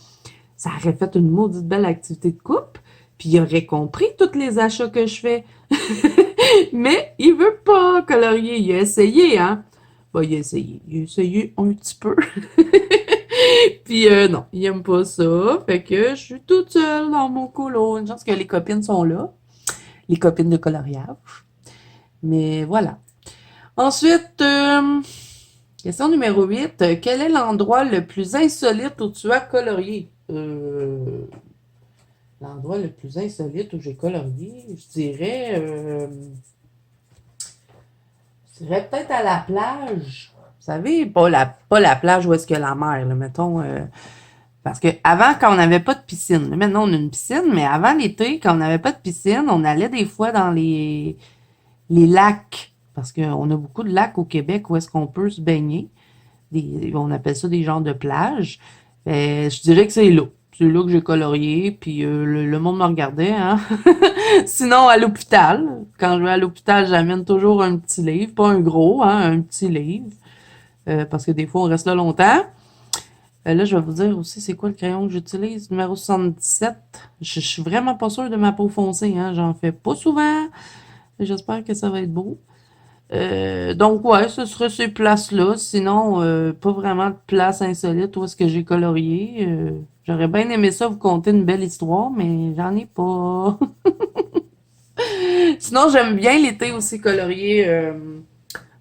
Ça aurait fait une maudite belle activité de couple, puis il aurait compris tous les achats que je fais. Mais il veut pas colorier. Il a essayé, hein. Bah, il a essayé un petit peu. Puis non, il aime pas ça. Fait que je suis toute seule dans mon colo. Une chance que les copines sont là. Les copines de coloriage. Mais voilà. Ensuite, question numéro 8. Quel est l'endroit le plus insolite où tu as colorié? L'endroit le plus insolite où j'ai colorié, je dirais peut-être à la plage. Vous savez, pas la plage où est-ce que la mer, là, mettons. Parce que avant, quand on n'avait pas de piscine, là, maintenant on a une piscine, mais avant l'été, quand on n'avait pas de piscine, on allait des fois dans les lacs. Parce qu'on a beaucoup de lacs au Québec où est-ce qu'on peut se baigner. On appelle ça des genres de plages. Je dirais que c'est là. C'est là que j'ai colorié, puis le monde me regardait, hein. Sinon, à l'hôpital, quand je vais à l'hôpital, j'amène toujours un petit livre, pas un gros, hein, un petit livre, parce que des fois, on reste là longtemps. Là, je vais vous dire aussi c'est quoi le crayon que j'utilise, numéro 77. Je suis vraiment pas sûre de ma peau foncée, hein, j'en fais pas souvent. J'espère que ça va être beau. Donc, ouais, ce serait ces places-là. Sinon, pas vraiment de place insolite où est-ce que j'ai colorié. J'aurais bien aimé ça vous conter une belle histoire, mais j'en ai pas. Sinon, j'aime bien l'été aussi colorier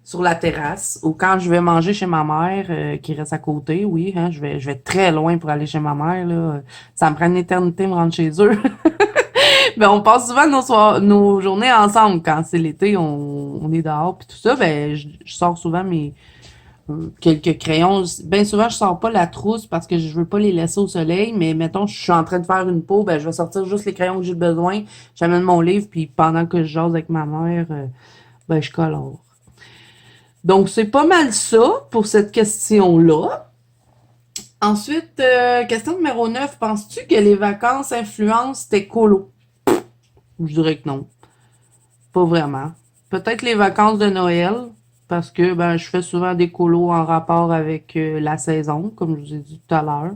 sur la terrasse, ou quand je vais manger chez ma mère, qui reste à côté, oui, hein, je vais très loin pour aller chez ma mère, là. Ça me prend une éternité de me rendre chez eux. Ben, on passe souvent nos journées ensemble. Quand c'est l'été, on est dehors puis tout ça, ben, je sors souvent mes quelques crayons. Bien souvent, je sors pas la trousse parce que je veux pas les laisser au soleil, mais mettons, je suis en train de faire une peau, ben, je vais sortir juste les crayons que j'ai besoin. J'amène mon livre, puis pendant que je jase avec ma mère, ben, je colore. Donc, c'est pas mal ça pour cette question-là. Ensuite, question numéro 9. Penses-tu que les vacances influencent tes colos? Je dirais que non. Pas vraiment. Peut-être les vacances de Noël, parce que ben je fais souvent des colos en rapport avec la saison, comme je vous ai dit tout à l'heure.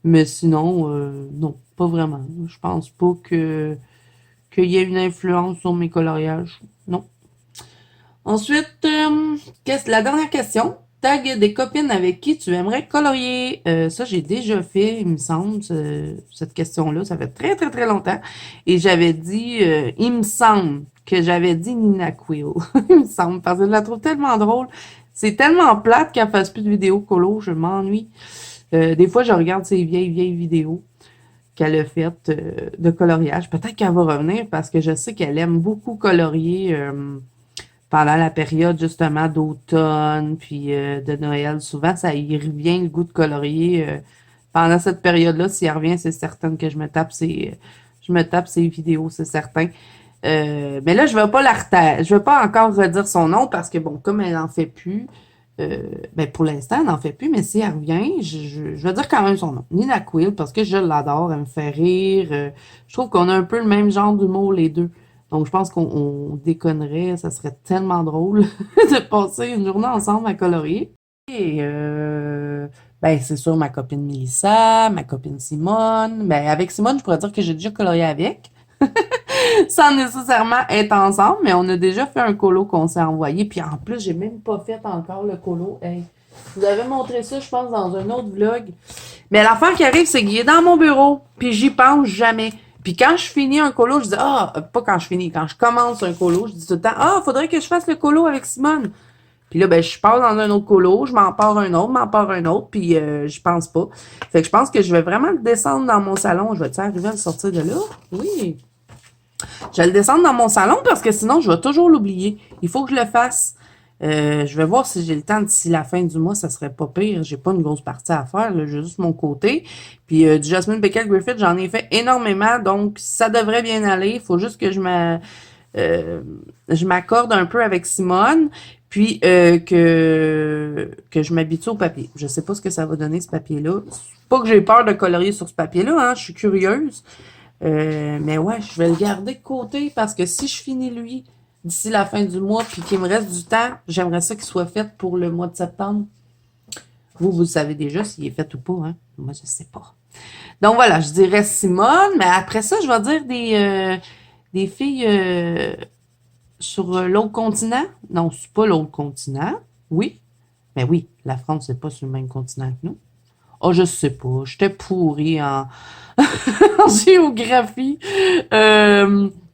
Mais sinon, non, pas vraiment. Je pense pas que qu'il y ait une influence sur mes coloriages. Non. Ensuite, la dernière question. Tag des copines avec qui tu aimerais colorier. Ça, j'ai déjà fait, il me semble, cette question-là. Ça fait très, très, très longtemps. Et j'avais dit, il me semble que j'avais dit Nina Quill. Il me semble, parce que je la trouve tellement drôle. C'est tellement plate qu'elle fasse plus de vidéos colo, je m'ennuie. Des fois, je regarde ces vieilles, vieilles vidéos qu'elle a faites de coloriage. Peut-être qu'elle va revenir parce que je sais qu'elle aime beaucoup colorier. Pendant la période justement d'automne puis de Noël. Souvent, ça y revient le goût de colorier. Pendant cette période-là, s'il revient, c'est certain que je me tape ses vidéos, c'est certain. Mais là, je vais pas je vais pas encore redire son nom parce que bon, comme elle en fait plus, ben pour l'instant, elle n'en fait plus, mais si elle revient, je vais dire quand même son nom. Nina Quill, parce que je l'adore, elle me fait rire. Je trouve qu'on a un peu le même genre d'humour les deux. Donc, je pense qu'on déconnerait, ça serait tellement drôle de passer une journée ensemble à colorier. Et ben, c'est sûr, ma copine Mélissa, ma copine Simone. Ben, avec Simone, je pourrais dire que j'ai déjà colorié avec, sans nécessairement être ensemble, mais on a déjà fait un colo qu'on s'est envoyé. Puis en plus, j'ai même pas fait encore le colo. Hey, je vous avais montré ça, je pense, dans un autre vlog. Mais l'affaire qui arrive, c'est qu'il est dans mon bureau, puis j'y pense jamais. Puis quand je finis un colo, je dis, ah, pas quand je finis, quand je commence un colo, je dis tout le temps, ah, faudrait que je fasse le colo avec Simone. Puis là, ben, je passe dans un autre colo, je m'en pars un autre, m'en pars un autre, puis je pense pas. Fait que je pense que je vais vraiment le descendre dans mon salon. Je vais-tu arriver à le sortir de là? Oui. Je vais le descendre dans mon salon parce que sinon, je vais toujours l'oublier. Il faut que je le fasse. Je vais voir si j'ai le temps d'ici la fin du mois, ça serait pas pire. J'ai pas une grosse partie à faire, là, j'ai juste mon côté. Puis du Jasmine Becquet Griffith, j'en ai fait énormément, donc ça devrait bien aller. Il faut juste que je m'accorde un peu avec Simone, puis que je m'habitue au papier. Je sais pas ce que ça va donner ce papier-là. Pas que j'ai peur de colorier sur ce papier-là, hein, je suis curieuse. Mais ouais, je vais le garder de côté parce que si je finis lui d'ici la fin du mois puis qu'il me reste du temps, j'aimerais ça qu'il soit fait pour le mois de septembre. Vous savez déjà s'il est fait ou pas, hein? Moi, je sais pas. Donc voilà, je dirais Simone, mais après ça, je vais dire des filles sur l'autre continent. Non, c'est pas l'autre continent. Oui, mais oui, la France, c'est pas sur le même continent que nous. Oh, je sais pas. J'étais pourrie en géographie.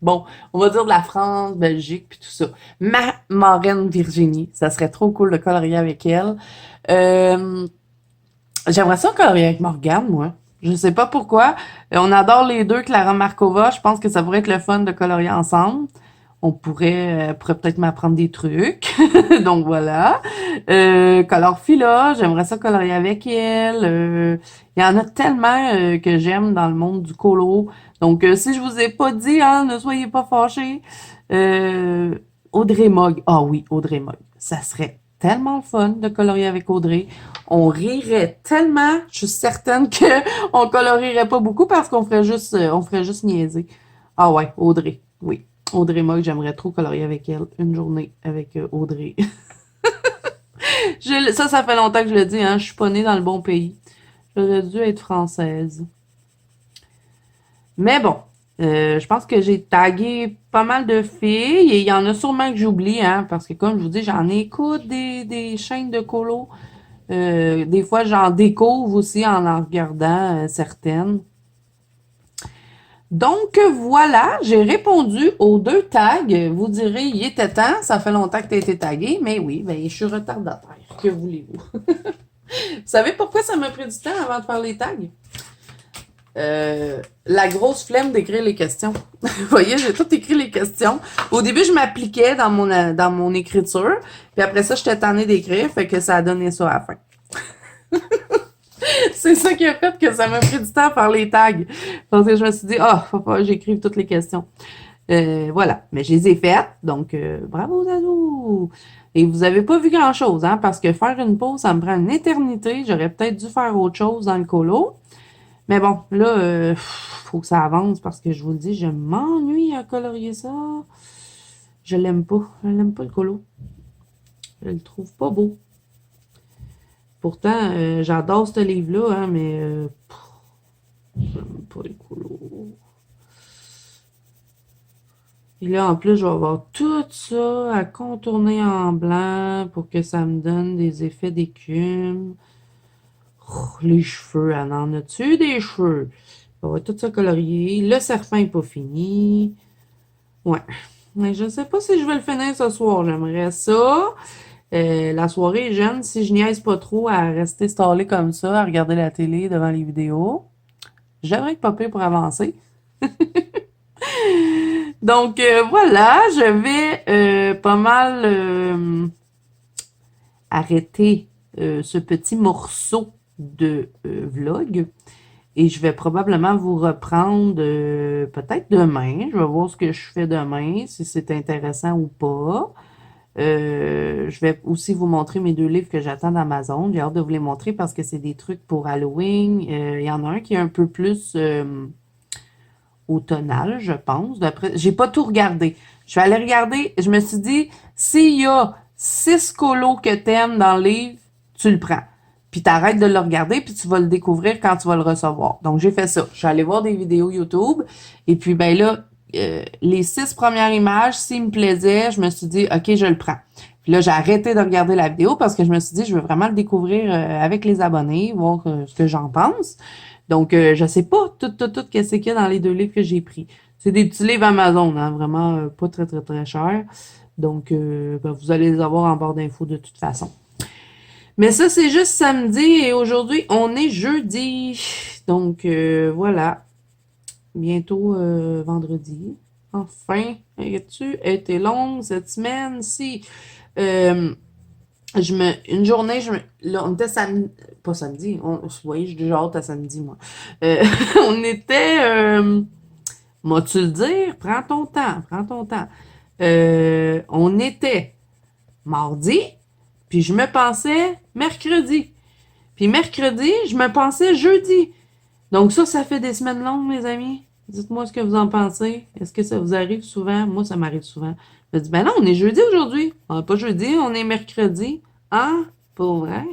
Bon, on va dire de la France, Belgique, puis tout ça. Ma marraine Virginie, ça serait trop cool de colorier avec elle. Euh, J'aimerais ça colorier avec Morgane, moi. Je sais pas pourquoi. On adore les deux, Clara Markova. Je pense que ça pourrait être le fun de colorier ensemble. On pourrait peut-être m'apprendre des trucs. Donc voilà. Colorfila, j'aimerais ça colorier avec elle. Il y en a tellement que j'aime dans le monde du colo. Donc si je vous ai pas dit, hein, ne soyez pas fâchés. Euh, Audrey Mogg. Ah oui, Audrey Mogg. Ça serait tellement le fun de colorier avec Audrey. On rirait tellement, je suis certaine que on colorierait pas beaucoup parce on ferait juste niaiser. Ah ouais, Audrey, oui. Audrey Mogg, j'aimerais trop colorier avec elle une journée avec Audrey. Ça fait longtemps que je le dis, hein, je suis pas née dans le bon pays. J'aurais dû être française. Mais bon, je pense que j'ai tagué pas mal de filles et il y en a sûrement que j'oublie, hein, parce que comme je vous dis, j'en écoute des chaînes de colo. Des fois, j'en découvre aussi en regardant certaines. Donc voilà, j'ai répondu aux 2 tags. Vous direz, il était temps, ça fait longtemps que tu as été tagué, mais oui, ben, je suis retardataire. Que voulez-vous? Vous savez pourquoi ça m'a pris du temps avant de faire les tags? La grosse flemme d'écrire les questions. Vous voyez, j'ai tout écrit les questions. Au début, je m'appliquais dans mon écriture, puis après ça, j'étais tannée d'écrire, fait que ça a donné ça à la fin. C'est ça qui a fait que ça m'a pris du temps à faire les tags. Parce que je me suis dit, faut pas que j'écrive toutes les questions. Voilà. Mais je les ai faites, donc bravo Zadou! Et vous avez pas vu grand-chose, hein, parce que faire une pause, ça me prend une éternité. J'aurais peut-être dû faire autre chose dans le colo. Mais bon, là, faut que ça avance parce que je vous le dis, je m'ennuie à colorier ça. Je l'aime pas. Je l'aime pas le colo. Je le trouve pas beau. Pourtant, j'adore ce livre-là, hein, mais j'aime pas le colo. Et là, en plus, je vais avoir tout ça à contourner en blanc pour que ça me donne des effets d'écume. Oh, les cheveux, elle en a-tu des cheveux? On va tout ça colorier. Le serpent n'est pas fini. Ouais. Mais je sais pas si je vais le finir ce soir. J'aimerais ça. La soirée est jeune. Si je niaise pas trop à rester stallée comme ça, à regarder la télé devant les vidéos, j'aimerais être pas pire pour avancer. Donc voilà, je vais pas mal arrêter ce petit morceau de vlog. Et je vais probablement vous reprendre peut-être demain. Je vais voir ce que je fais demain, si c'est intéressant ou pas. Je vais aussi vous montrer mes 2 livres que j'attends d'Amazon. J'ai hâte de vous les montrer parce que c'est des trucs pour Halloween. Il y en a un qui est un peu plus automnal, je pense. J'ai pas tout regardé. Je vais aller regarder. Je me suis dit, s'il y a 6 colos que t'aimes dans le livre, tu le prends. Puis t'arrêtes de le regarder, puis tu vas le découvrir quand tu vas le recevoir. Donc, j'ai fait ça. Je suis allée voir des vidéos YouTube. Et puis, ben là, les 6 premières images, s'ils me plaisaient, je me suis dit, OK, je le prends. Puis là, j'ai arrêté de regarder la vidéo parce que je me suis dit, je veux vraiment le découvrir avec les abonnés, voir ce que j'en pense. Donc, je sais pas tout qu'est-ce qu'il y a dans les 2 livres que j'ai pris. C'est des petits livres Amazon, hein, vraiment pas très, très, très chers. Donc, ben, vous allez les avoir en barre d'infos de toute façon. Mais ça, c'est juste samedi et aujourd'hui, on est jeudi. Donc, voilà. Bientôt vendredi. Enfin, as-tu été longue cette semaine? Si. Une journée, là, on était samedi, pas samedi, vous voyez, j'ai déjà hâte à samedi, moi. On était, m'as-tu le dire? Prends ton temps, prends ton temps. On était mardi, puis je me pensais mercredi. Puis mercredi, je me pensais jeudi. Donc ça fait des semaines longues, mes amis. Dites-moi ce que vous en pensez. Est-ce que ça vous arrive souvent? Moi, ça m'arrive souvent. Je me dis, ben non, on est jeudi aujourd'hui. On n'est pas jeudi, on est mercredi. Hein? Pour vrai?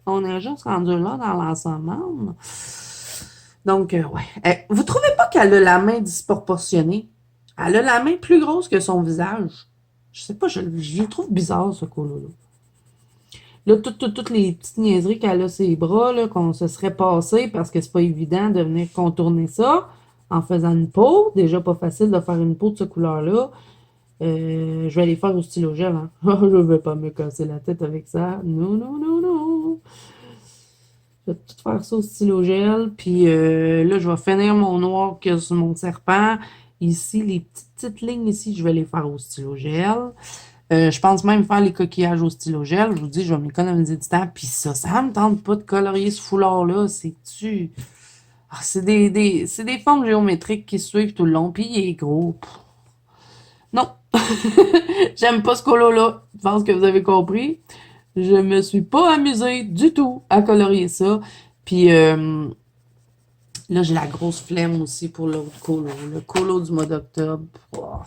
On est juste rendu là dans l'ensemble. Donc, ouais. Vous trouvez pas qu'elle a la main disproportionnée? Elle a la main plus grosse que son visage. Je sais pas, je le trouve bizarre, ce colo-là. Là, toutes les petites niaiseries qu'elle a ses bras, là, qu'on se serait passé parce que c'est pas évident de venir contourner ça en faisant une peau. Déjà pas facile de faire une peau de cette couleur-là. Je vais les faire au stylo gel, hein. Je vais pas me casser la tête avec ça. Non, non, non, non. Je vais tout faire ça au stylo gel. Puis là, je vais finir mon noir que sur mon serpent. Ici, les petites lignes ici, je vais les faire au stylo gel. Je pense même faire les coquillages au stylo gel. Je vous dis, je vais m'économiser du temps. Puis ça me tente pas de colorier ce foulard-là. C'est-tu... Ah, c'est des formes géométriques qui suivent tout le long. Puis il est gros. Pff. Non. J'aime pas ce colo-là. Je pense que vous avez compris. Je me suis pas amusée du tout à colorier ça. Puis là, j'ai la grosse flemme aussi pour l'autre colo. Le colo du mois d'octobre. Oh.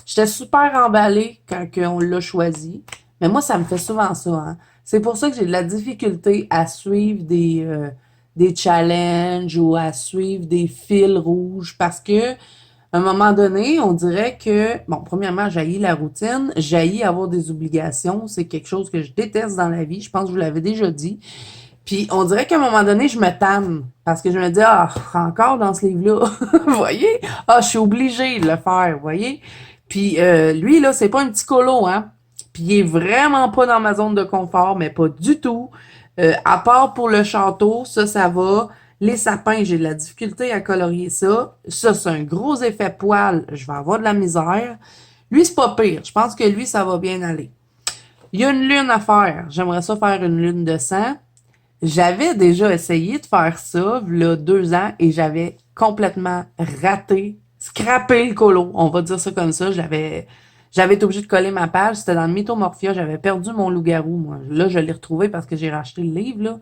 J'étais super emballée quand on l'a choisi. Mais moi, ça me fait souvent ça. Hein. C'est pour ça que j'ai de la difficulté à suivre des challenges ou à suivre des fils rouges. Parce que à un moment donné, on dirait que, bon, premièrement, j'haïs la routine, j'haïs avoir des obligations. C'est quelque chose que je déteste dans la vie. Je pense que je vous l'avais déjà dit. Puis on dirait qu'à un moment donné, je me tanne. Parce que je me dis, ah, encore dans ce livre-là. Vous voyez? Ah, je suis obligée de le faire, vous voyez? Puis lui, là, c'est pas un petit colo, hein? Puis il est vraiment pas dans ma zone de confort, mais pas du tout. À part pour le château, ça va. Les sapins, j'ai de la difficulté à colorier ça. Ça, c'est un gros effet poil. Je vais avoir de la misère. Lui, c'est pas pire. Je pense que lui, ça va bien aller. Il y a une lune à faire. J'aimerais ça faire une lune de sang. J'avais déjà essayé de faire ça, là, 2 ans, et j'avais complètement raté, scrappé le colo. On va dire ça comme ça. J'avais été obligée de coller ma page. C'était dans le Mythomorphia. J'avais perdu mon loup-garou, moi. Là, je l'ai retrouvé parce que j'ai racheté le livre, là.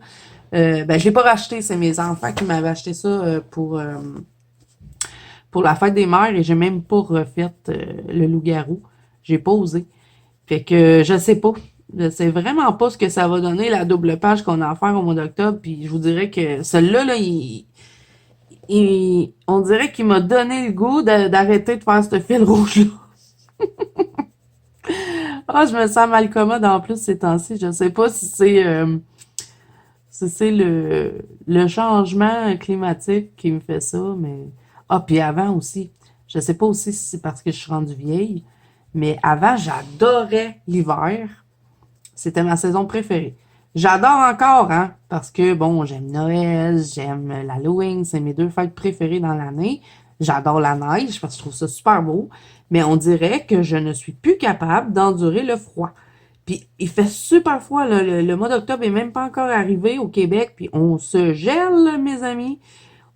Ben, je l'ai pas racheté. C'est mes enfants qui m'avaient acheté ça pour la fête des mères et j'ai même pas refait le loup-garou. J'ai pas osé. Fait que je sais pas. Je sais vraiment pas ce que ça va donner, la double page qu'on a à faire au mois d'octobre. Puis je vous dirais que celui-là, là, on dirait qu'il m'a donné le goût d'arrêter de faire ce fil rouge-là. Ah, je me sens mal commode en plus ces temps-ci. Je sais pas si c'est le changement climatique qui me fait ça, mais. Ah, puis avant aussi. Je sais pas aussi si c'est parce que je suis rendue vieille, mais avant, j'adorais l'hiver. C'était ma saison préférée. J'adore encore, hein, parce que, bon, j'aime Noël, j'aime l'Halloween, c'est mes 2 fêtes préférées dans l'année. J'adore la neige parce que je trouve ça super beau, mais on dirait que je ne suis plus capable d'endurer le froid. Puis il fait super froid, là. Le mois d'octobre est même pas encore arrivé au Québec, puis on se gèle, mes amis.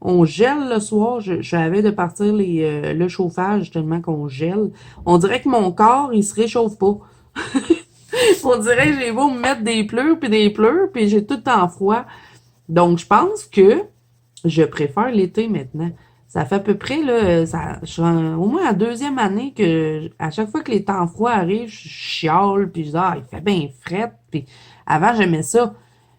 On gèle le soir. J'avais de partir le chauffage tellement qu'on gèle. On dirait que mon corps, il se réchauffe pas. On dirait que j'ai beau me mettre des pleurs, puis j'ai tout le temps froid. Donc, je pense que je préfère l'été maintenant. Ça fait à peu près, là, je suis au moins la 2e année que, à chaque fois que les temps froids arrivent, je chiale, puis je dis, ah, il fait bien fret. Puis avant, j'aimais ça.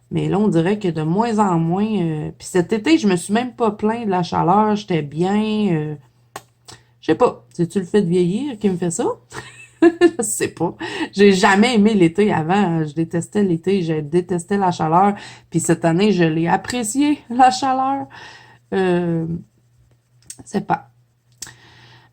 Mais là, on dirait que de moins en moins. Puis cet été, je me suis même pas plaint de la chaleur. J'étais bien. Je sais pas. C'est-tu le fait de vieillir qui me fait ça? Je sais pas. J'ai jamais aimé l'été avant. Je détestais l'été. Je détestais la chaleur. Puis cette année, je l'ai apprécié, la chaleur. Euh, c'est pas.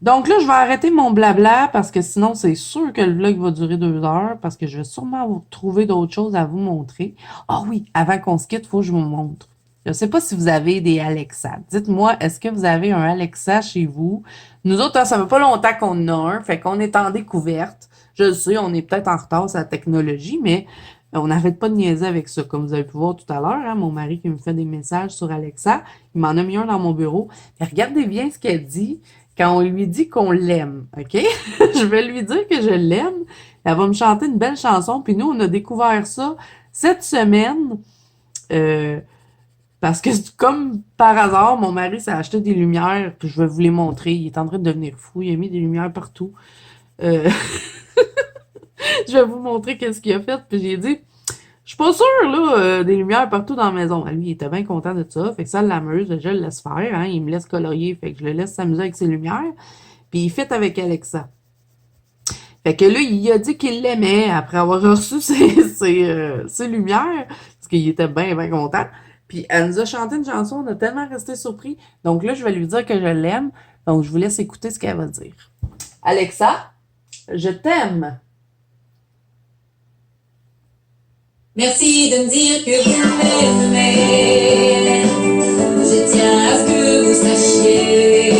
Donc là, je vais arrêter mon blabla parce que sinon, c'est sûr que le vlog va durer 2 heures parce que je vais sûrement vous trouver d'autres choses à vous montrer. Ah oui, avant qu'on se quitte, il faut que je vous montre. Je ne sais pas si vous avez des Alexa. Dites-moi, est-ce que vous avez un Alexa chez vous? Nous autres, hein, ça fait pas longtemps qu'on en a un, fait qu'on est en découverte. Je le sais, on est peut-être en retard sur la technologie, mais on n'arrête pas de niaiser avec ça. Comme vous avez pu voir tout à l'heure, hein, mon mari qui me fait des messages sur Alexa, il m'en a mis un dans mon bureau. Et regardez bien ce qu'elle dit quand on lui dit qu'on l'aime, OK? Je vais lui dire que je l'aime. Elle va me chanter une belle chanson. Puis nous, on a découvert ça cette semaine. euh, Parce que comme par hasard, mon mari s'est acheté des lumières, puis je vais vous les montrer. Il est en train de devenir fou. Il a mis des lumières partout. Euh, je vais vous montrer qu'est-ce qu'il a fait. Puis j'ai dit, je suis pas sûre, là, des lumières partout dans la maison. Ah, lui, il était bien content de ça. Fait que ça l'amuse. Je le laisse faire. Hein, il me laisse colorier. Fait que je le laisse s'amuser avec ses lumières. Puis il fait avec Alexa. Fait que là, il a dit qu'il l'aimait après avoir reçu ses lumières. Parce qu'il était bien, bien content. Puis elle nous a chanté une chanson. On a tellement resté surpris. Donc là, je vais lui dire que je l'aime. Donc je vous laisse écouter ce qu'elle va dire. Alexa, je t'aime. Merci de me dire que vous m'aimez. Je tiens à ce que vous sachiez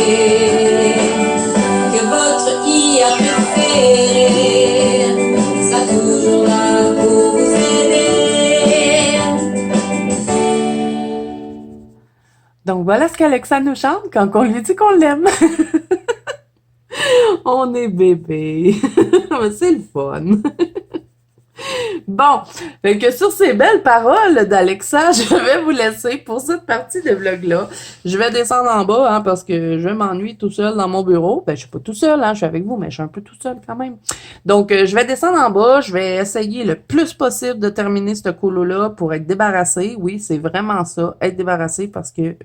que votre IA préférée sera toujours là pour vous aider. Donc voilà ce qu'Alexa nous chante quand on lui dit qu'on l'aime. On est bébé. C'est le fun. Bon, fait que sur ces belles paroles d'Alexa, je vais vous laisser pour cette partie de vlog-là. Je vais descendre en bas, hein, parce que je m'ennuie tout seul dans mon bureau. Ben, je suis pas tout seul, hein, je suis avec vous, mais je suis un peu tout seul quand même. Donc, je vais descendre en bas, je vais essayer le plus possible de terminer ce colo-là pour être débarrassé. Oui, c'est vraiment ça, être débarrassé parce que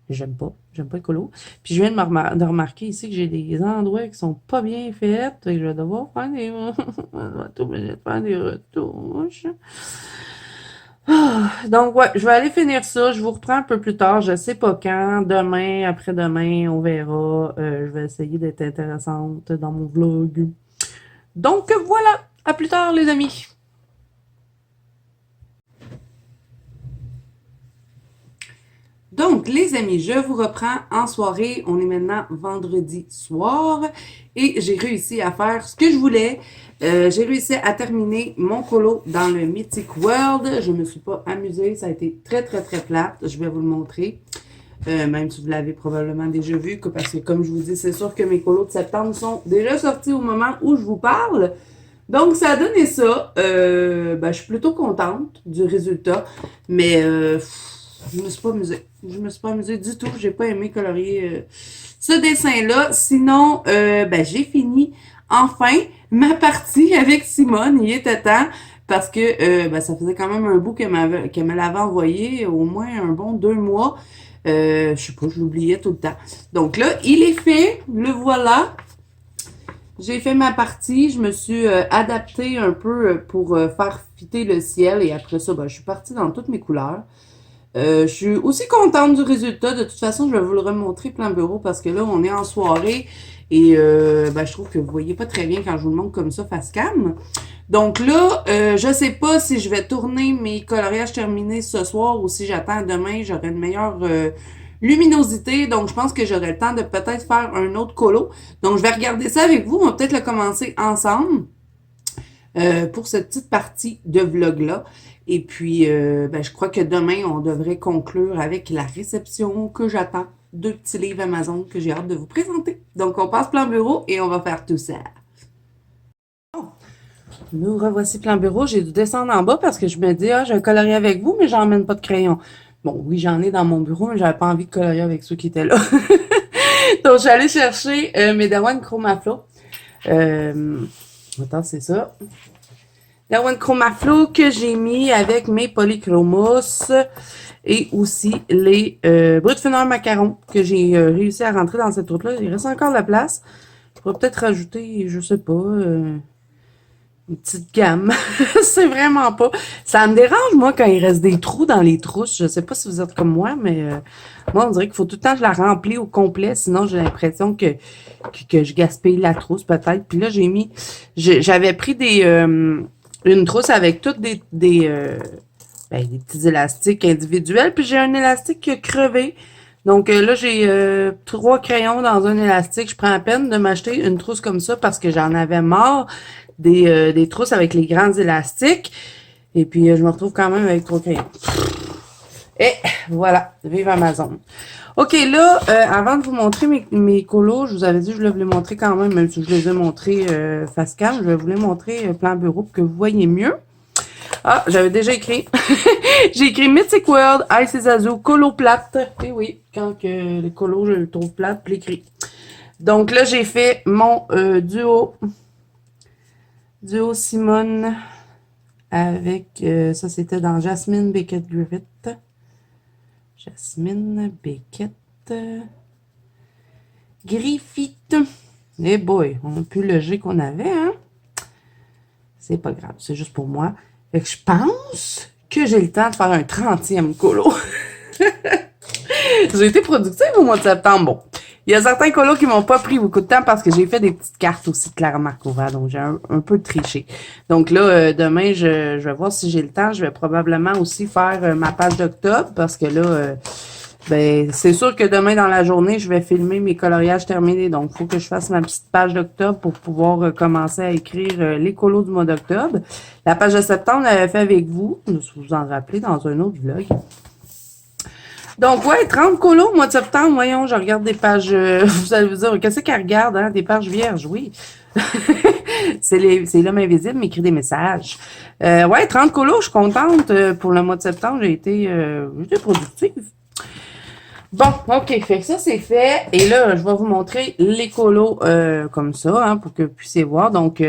j'aime pas le colo. Puis je viens de remarquer ici que j'ai des endroits qui sont pas bien faits. Fait que je vais devoir faire des... je vais être obligée de faire des retouches. Donc, ouais, je vais aller finir ça. Je vous reprends un peu plus tard. Je sais pas quand. Demain, après-demain, on verra. Je vais essayer d'être intéressante dans mon vlog. Donc, voilà. À plus tard, les amis. Donc, les amis, je vous reprends en soirée. On est maintenant vendredi soir et j'ai réussi à faire ce que je voulais. J'ai réussi à terminer mon colo dans le Mythic World. Je me suis pas amusée. Ça a été très, très, très plate. Je vais vous le montrer. Même si vous l'avez probablement déjà vu, parce que comme je vous dis, c'est sûr que mes colos de septembre sont déjà sortis au moment où je vous parle. Donc, ça a donné ça. Je suis plutôt contente du résultat, mais je me suis pas amusée. Je me suis pas amusée du tout. J'ai pas aimé colorier ce dessin-là. Sinon, j'ai fini enfin ma partie avec Simone. Il était temps parce que ça faisait quand même un bout qu'elle me l'avait envoyé, au moins un bon 2 mois. Je sais pas, je l'oubliais tout le temps. Donc là, il est fait. Le voilà. J'ai fait ma partie, je me suis adaptée un peu pour faire fitter le ciel et après ça, je suis partie dans toutes mes couleurs. Je suis aussi contente du résultat. De toute façon, je vais vous le remontrer plein bureau parce que là, on est en soirée et je trouve que vous voyez pas très bien quand je vous le montre comme ça face cam. Donc là, je sais pas si je vais tourner mes coloriages terminés ce soir ou si j'attends demain, j'aurai une meilleure luminosité. Donc, je pense que j'aurai le temps de peut-être faire un autre colo. Donc, je vais regarder ça avec vous. On va peut-être le commencer ensemble pour cette petite partie de vlog-là. Et puis, je crois que demain, on devrait conclure avec la réception que j'attends. 2 petits livres Amazon que j'ai hâte de vous présenter. Donc, on passe plan bureau et on va faire tout ça. Nous revoici plan bureau. J'ai dû descendre en bas parce que je me dis, je vais colorier avec vous, mais j'emmène pas de crayon. Bon, oui, j'en ai dans mon bureau, mais j'avais pas envie de colorier avec ceux qui étaient là. Donc, j'allais chercher mes Darwan Chromaflo. Attends, c'est ça. Darwan Chromaflo que j'ai mis avec mes Polychromos et aussi les Brutfunner Macaron que j'ai réussi à rentrer dans cette route-là. Il reste encore de la place. Je pourrais peut-être rajouter, je sais pas, une petite gamme. C'est vraiment pas. Ça me dérange, moi, quand il reste des trous dans les trousses. Je sais pas si vous êtes comme moi, mais moi, on dirait qu'il faut tout le temps que je la remplis au complet. Sinon, j'ai l'impression que je gaspille la trousse, peut-être. Puis là, j'avais pris une trousse avec toutes des petits élastiques individuels. Puis j'ai un élastique qui a crevé. Donc là, j'ai 3 crayons dans un élastique. Je prends la peine de m'acheter une trousse comme ça parce que j'en avais marre des trousses avec les grands élastiques. Et puis, je me retrouve quand même avec 3 crayons. Et voilà, vive Amazon. OK, là, avant de vous montrer mes colos, je vous avais dit que je voulais vous les montrer quand même si je les ai montrés face cam. Je vais vous les montrer plan bureau pour que vous voyez mieux. Ah, j'avais déjà écrit. J'ai écrit Mythic World, Ice et Zazu, colo plate. Et oui, quand que les colos, je le trouve plate, je l'écris. Donc là, j'ai fait mon duo Simone avec, ça c'était dans Jasmine Beckett Griffith. Jasmine Beckett Griffith. Eh boy, on a plus le G qu'on avait, hein? C'est pas grave, c'est juste pour moi. Fait que je pense que j'ai le temps de faire un 30e colo. J'ai été productive au mois de septembre. Bon, il y a certains colos qui m'ont pas pris beaucoup de temps parce que j'ai fait des petites cartes aussi clairement couvertes. Donc, j'ai un peu triché. Donc là, demain, je vais voir si j'ai le temps. Je vais probablement aussi faire ma page d'octobre parce que là, c'est sûr que demain dans la journée, je vais filmer mes coloriages terminés. Donc, il faut que je fasse ma petite page d'octobre pour pouvoir commencer à écrire les colos du mois d'octobre. La page de septembre, je l'avais fait avec vous. Si vous vous en rappelez dans un autre vlog. Donc, ouais, 30 colos au mois de septembre. Voyons, je regarde des pages... vous allez vous dire, qu'est-ce qu'elle regarde, hein? Des pages vierges, oui. C'est l'homme invisible, m'écrit des messages. Ouais, 30 colos, je suis contente. Pour le mois de septembre, j'ai été productive. Bon, OK, fait que ça, c'est fait. Et là, je vais vous montrer les colos comme ça, hein, pour que vous puissiez voir. Donc,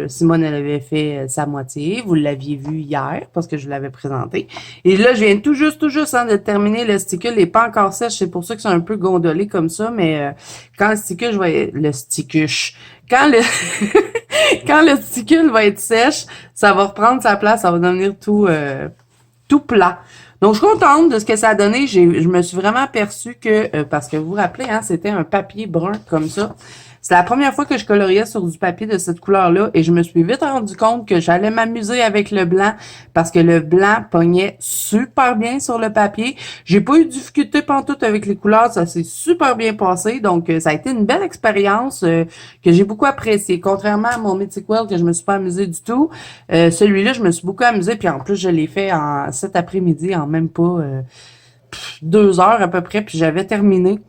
Simone, elle avait fait sa moitié. Vous l'aviez vu hier, parce que je l'avais présenté. Et là, je viens tout juste de terminer. Le sticule n'est pas encore sèche. C'est pour ça que c'est un peu gondolé comme ça. Mais quand le sticule va être... Le sticuche. Quand le... quand le sticule va être sèche, ça va reprendre sa place. Ça va devenir tout... tout plat. Donc, je suis contente de ce que ça a donné. Je me suis vraiment aperçue que, parce que vous vous rappelez, hein, c'était un papier brun comme ça. C'est la première fois que je coloriais sur du papier de cette couleur-là et je me suis vite rendu compte que j'allais m'amuser avec le blanc parce que le blanc pognait super bien sur le papier. J'ai pas eu de difficulté pantoute avec les couleurs, ça s'est super bien passé. Donc, ça a été une belle expérience que j'ai beaucoup appréciée. Contrairement à mon Mythic World que je me suis pas amusée du tout, celui-là, je me suis beaucoup amusée. Puis en plus, je l'ai fait cet après-midi en même pas 2 heures à peu près, puis j'avais terminé.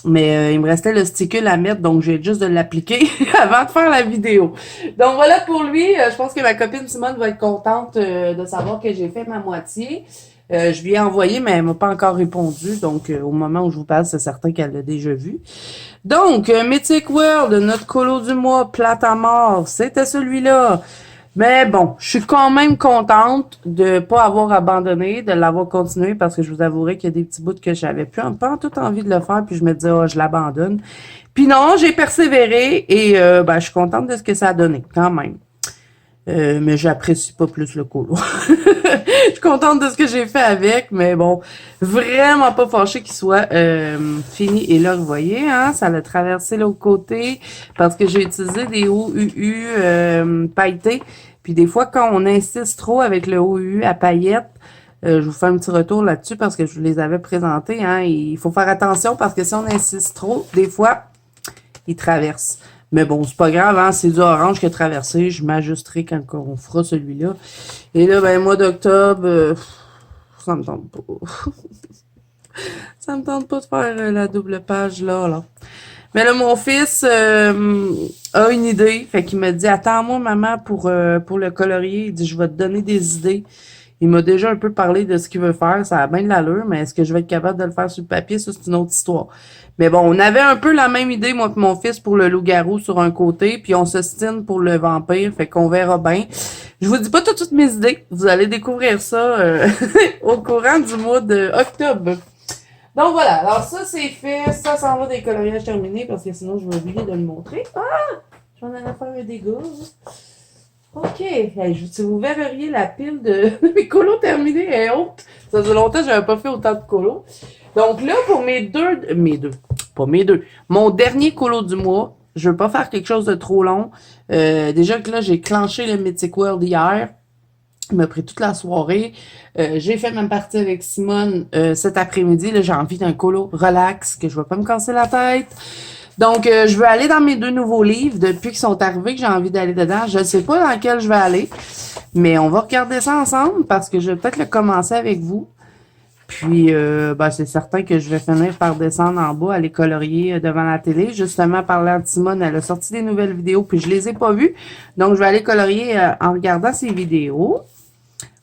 Mais il me restait le sticker à mettre, donc j'ai juste de l'appliquer avant de faire la vidéo. Donc voilà pour lui. Je pense que ma copine Simone va être contente de savoir que j'ai fait ma moitié. Je lui ai envoyé, mais elle m'a pas encore répondu. Donc au moment où je vous parle, c'est certain qu'elle l'a déjà vu. Donc, Mythic World, notre colo du mois, plate à mort, c'était celui-là. Mais bon, je suis quand même contente de pas avoir abandonné, de l'avoir continué parce que je vous avouerai qu'il y a des petits bouts que j'avais plus pas tout envie de le faire puis je me disais oh, je l'abandonne. Puis non, j'ai persévéré et ben je suis contente de ce que ça a donné quand même. Mais j'apprécie pas plus le colo. Je suis contente de ce que j'ai fait avec, mais bon, vraiment pas fâchée qu'il soit fini. Et là, vous voyez, hein, ça l'a traversé l'autre côté parce que j'ai utilisé des OUU pailletés. Puis des fois, quand on insiste trop avec le OUU à paillettes, je vous fais un petit retour là-dessus parce que je vous les avais présentés. Hein, il faut faire attention parce que si on insiste trop, des fois, il traverse. Mais bon, c'est pas grave, hein, c'est du orange qui a traversé. Je m'ajusterai quand on fera celui-là. Et là, ben, mois d'octobre, ça me tente pas. Ça me tente pas de faire la double page là. Mais là, mon fils a une idée. Fait qu'il me dit, attends-moi, maman, pour le colorier. Il dit, je vais te donner des idées. Il m'a déjà un peu parlé de ce qu'il veut faire. Ça a bien de l'allure, mais est-ce que je vais être capable de le faire sur le papier? Ça, c'est une autre histoire. Mais bon, on avait un peu la même idée, moi et mon fils, pour le loup-garou sur un côté, puis on s'ostine pour le vampire, fait qu'on verra bien. Je vous dis pas toutes mes idées. Vous allez découvrir ça au courant du mois d'octobre. Donc voilà, alors ça c'est fait. Ça s'en va des coloriages terminés, parce que sinon je vais oublier de le montrer. Ah! J'en ai à faire un dégât. OK. Hey, si vous verriez la pile de mes colos terminés, elle est haute. Ça faisait longtemps que j'avais pas fait autant de colos. Donc là, pour mon dernier colo du mois, je veux pas faire quelque chose de trop long. Déjà que là, j'ai clenché le Mythic World hier. Il m'a pris toute la soirée. J'ai fait ma partie avec Simone cet après-midi. Là, j'ai envie d'un colo relax, que je vais pas me casser la tête. Donc, je veux aller dans mes 2 nouveaux livres. Depuis qu'ils sont arrivés, que j'ai envie d'aller dedans. Je ne sais pas dans lequel je vais aller. Mais on va regarder ça ensemble parce que je vais peut-être le commencer avec vous. Puis, ben, c'est certain que je vais finir par descendre en bas, aller colorier devant la télé. Justement, parlant de Simone, elle a sorti des nouvelles vidéos, puis je les ai pas vues. Donc, je vais aller colorier en regardant ses vidéos.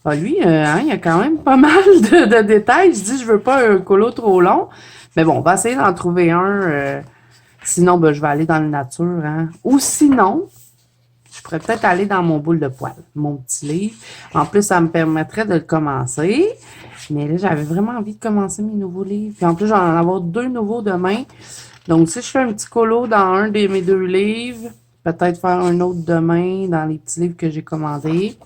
Ah, lui, hein, il y a quand même pas mal de détails. Je dis, je veux pas un colo trop long. Mais bon, on va essayer d'en trouver un. Sinon, ben, je vais aller dans la nature. Hein. Ou sinon, je pourrais peut-être aller dans mon boule de poil, mon petit livre. En plus, ça me permettrait de le commencer. Mais là, j'avais vraiment envie de commencer mes nouveaux livres. Puis en plus, j'en vais en avoir 2 nouveaux demain. Donc, si je fais un petit colo dans un de mes 2 livres, peut-être faire un autre demain dans les petits livres que j'ai commandés.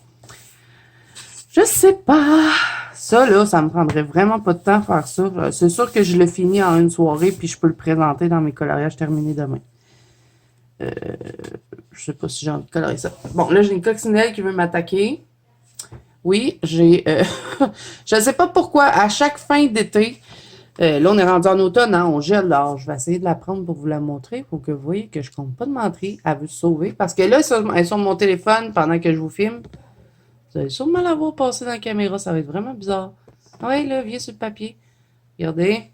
Je sais pas. Ça, là, ça me prendrait vraiment pas de temps à faire ça. C'est sûr que je le finis en une soirée, puis je peux le présenter dans mes coloriages terminés demain. Je sais pas si j'ai envie de colorier ça. Bon, là, j'ai une coccinelle qui veut m'attaquer. Oui, j'ai... je sais pas pourquoi, à chaque fin d'été, là, on est rendu en automne, hein, on gèle. Alors, je vais essayer de la prendre pour vous la montrer, pour que vous voyez que je compte pas de mentir. Elle veut se sauver. Parce que là, elle est sur mon téléphone pendant que je vous filme. Vous allez sûrement la voir passer dans la caméra. Ça va être vraiment bizarre. Ouais, là, viens sur le papier. Regardez.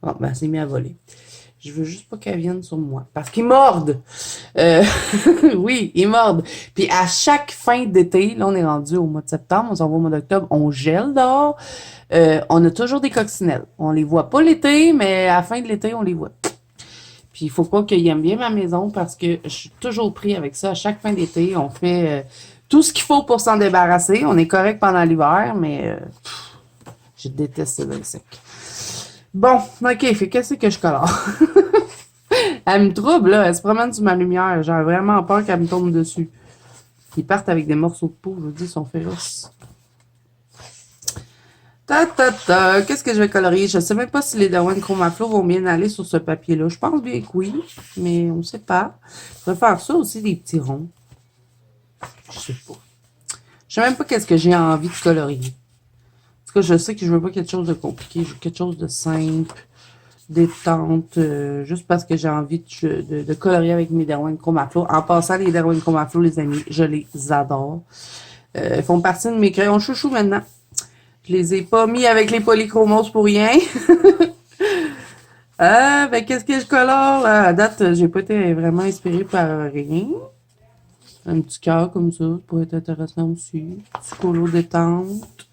Bon, ben, c'est mis à voler. Je veux juste pas qu'elle vienne sur moi. Parce qu'ils mordent. Oui, ils mordent. Puis à chaque fin d'été, là, on est rendu au mois de septembre, on s'en va au mois d'octobre, on gèle dehors. On a toujours des coccinelles. On les voit pas l'été, mais à la fin de l'été, on les voit. Puis il faut pas qu'ils aiment bien ma maison parce que je suis toujours pris avec ça. À chaque fin d'été, on fait tout ce qu'il faut pour s'en débarrasser. On est correct pendant l'hiver, mais je déteste les insectes. Bon, ok, fait qu'est-ce que je colore? Elle me trouble, là. Elle se promène sur ma lumière. J'ai vraiment peur qu'elle me tombe dessus. Ils partent avec des morceaux de peau, je vous dis, ils sont féroces. Qu'est-ce que je vais colorier? Je sais même pas si les Darwin Chromaflo vont bien aller sur ce papier-là. Je pense bien que oui, mais on sait pas. Je vais faire ça aussi, des petits ronds. Je sais pas. Je sais même pas qu'est-ce que j'ai envie de colorier. En tout cas, je sais que je veux pas quelque chose de compliqué. Je veux quelque chose de simple, détente, juste parce que j'ai envie de colorier avec mes Darwin Chromaflo. En passant, les Darwin Chromaflo, les amis, je les adore. Ils font partie de mes crayons chouchou maintenant. Je les ai pas mis avec les polychromos pour rien. Ben, qu'est-ce que je colore, là? À date, j'ai pas été vraiment inspirée par rien. Un petit cœur comme ça pourrait être intéressant aussi. Petit colo détente.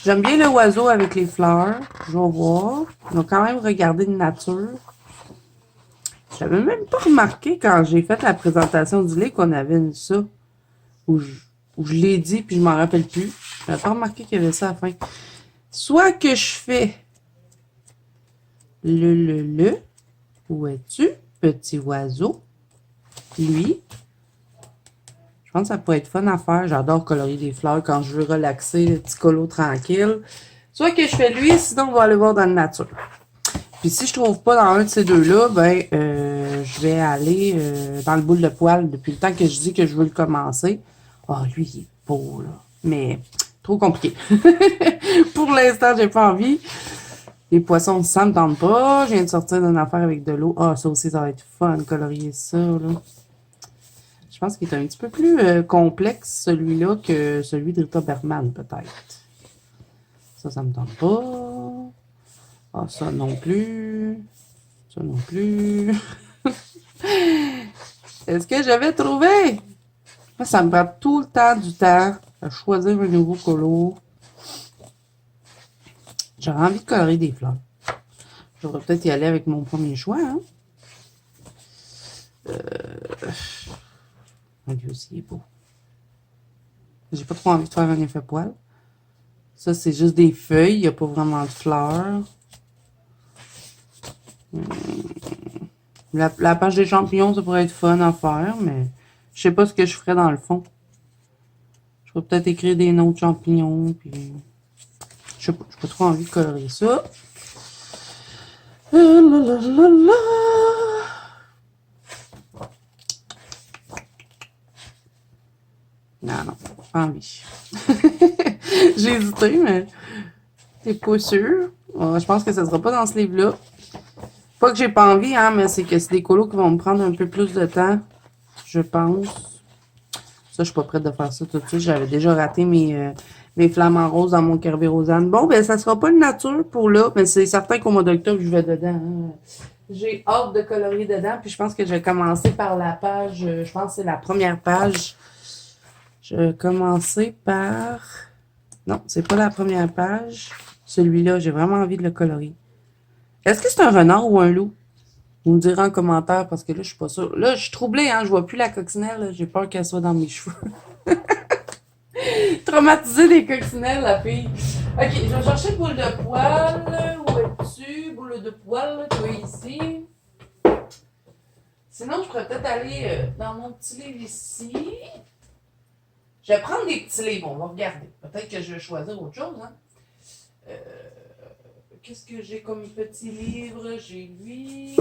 J'aime bien le oiseau avec les fleurs. Je vais voir. On a quand même regardé de nature. J'avais même pas remarqué quand j'ai fait la présentation du livre qu'on avait ça. Où je l'ai dit puis je m'en rappelle plus. J'avais pas remarqué qu'il y avait ça à la fin. Soit que je fais où es-tu, petit oiseau? Lui. Je pense que ça pourrait être fun à faire. J'adore colorier des fleurs quand je veux relaxer, le petit colo tranquille. Soit que je fais lui, sinon on va aller voir dans la nature. Puis si je trouve pas dans un de ces deux-là, ben je vais aller dans le boule de poil depuis le temps que je dis que je veux le commencer. Oh, lui, il est beau, là. Mais trop compliqué. Pour l'instant, j'ai pas envie. Les poissons, ça me tente pas. Je viens de sortir d'une affaire avec de l'eau. Ah, ça aussi, ça va être fun, colorier ça, là. Je pense qu'il est un petit peu plus complexe, celui-là, que celui de Rita Bergman, peut-être. Ça me tente pas. Ah, ça non plus. Ça non plus. Est-ce que j'avais trouvé? Moi, ça me prend tout le temps du temps à choisir un nouveau colo. J'aurais envie de colorer des fleurs. Je devrais peut-être y aller avec mon premier choix, hein? Lui aussi, il est beau. J'ai pas trop envie de faire un effet poil. Ça, c'est juste des feuilles. Il n'y a pas vraiment de fleurs. La page des champignons, ça pourrait être fun à faire, mais je sais pas ce que je ferais dans le fond. Je pourrais peut-être écrire des noms de champignons, puis... Je sais pas, j'ai pas trop envie de colorer ça. Non, pas envie. J'ai hésité, mais c'est pas sûr. Je pense que ça sera pas dans ce livre-là. Pas que j'ai pas envie, hein, mais c'est que c'est des colos qui vont me prendre un peu plus de temps, je pense. Ça, je suis pas prête de faire ça tout de suite. J'avais déjà raté mes flamants roses dans mon Kervérosane. Bon, ben, ça sera pas une nature pour là, mais c'est certain qu'au mois d'octobre, je vais dedans. Hein. J'ai hâte de colorier dedans, puis je pense que je vais commencer par la page, je pense que c'est la première page. Je vais commencer par... Non, c'est pas la première page. Celui-là, j'ai vraiment envie de le colorier. Est-ce que c'est un renard ou un loup? Vous me direz en commentaire, parce que là, je suis pas sûre. Là, je suis troublée, hein, je vois plus la coccinelle. J'ai peur qu'elle soit dans mes cheveux. Traumatisée des coccinelles, la fille. Ok, je vais chercher boule de poil. Où es-tu? Boule de poil, tu es ici. Sinon, je pourrais peut-être aller dans mon petit livre ici. Je vais prendre des petits livres, on va regarder. Peut-être que je vais choisir autre chose, hein. Qu'est-ce que j'ai comme petit livre? J'ai lui.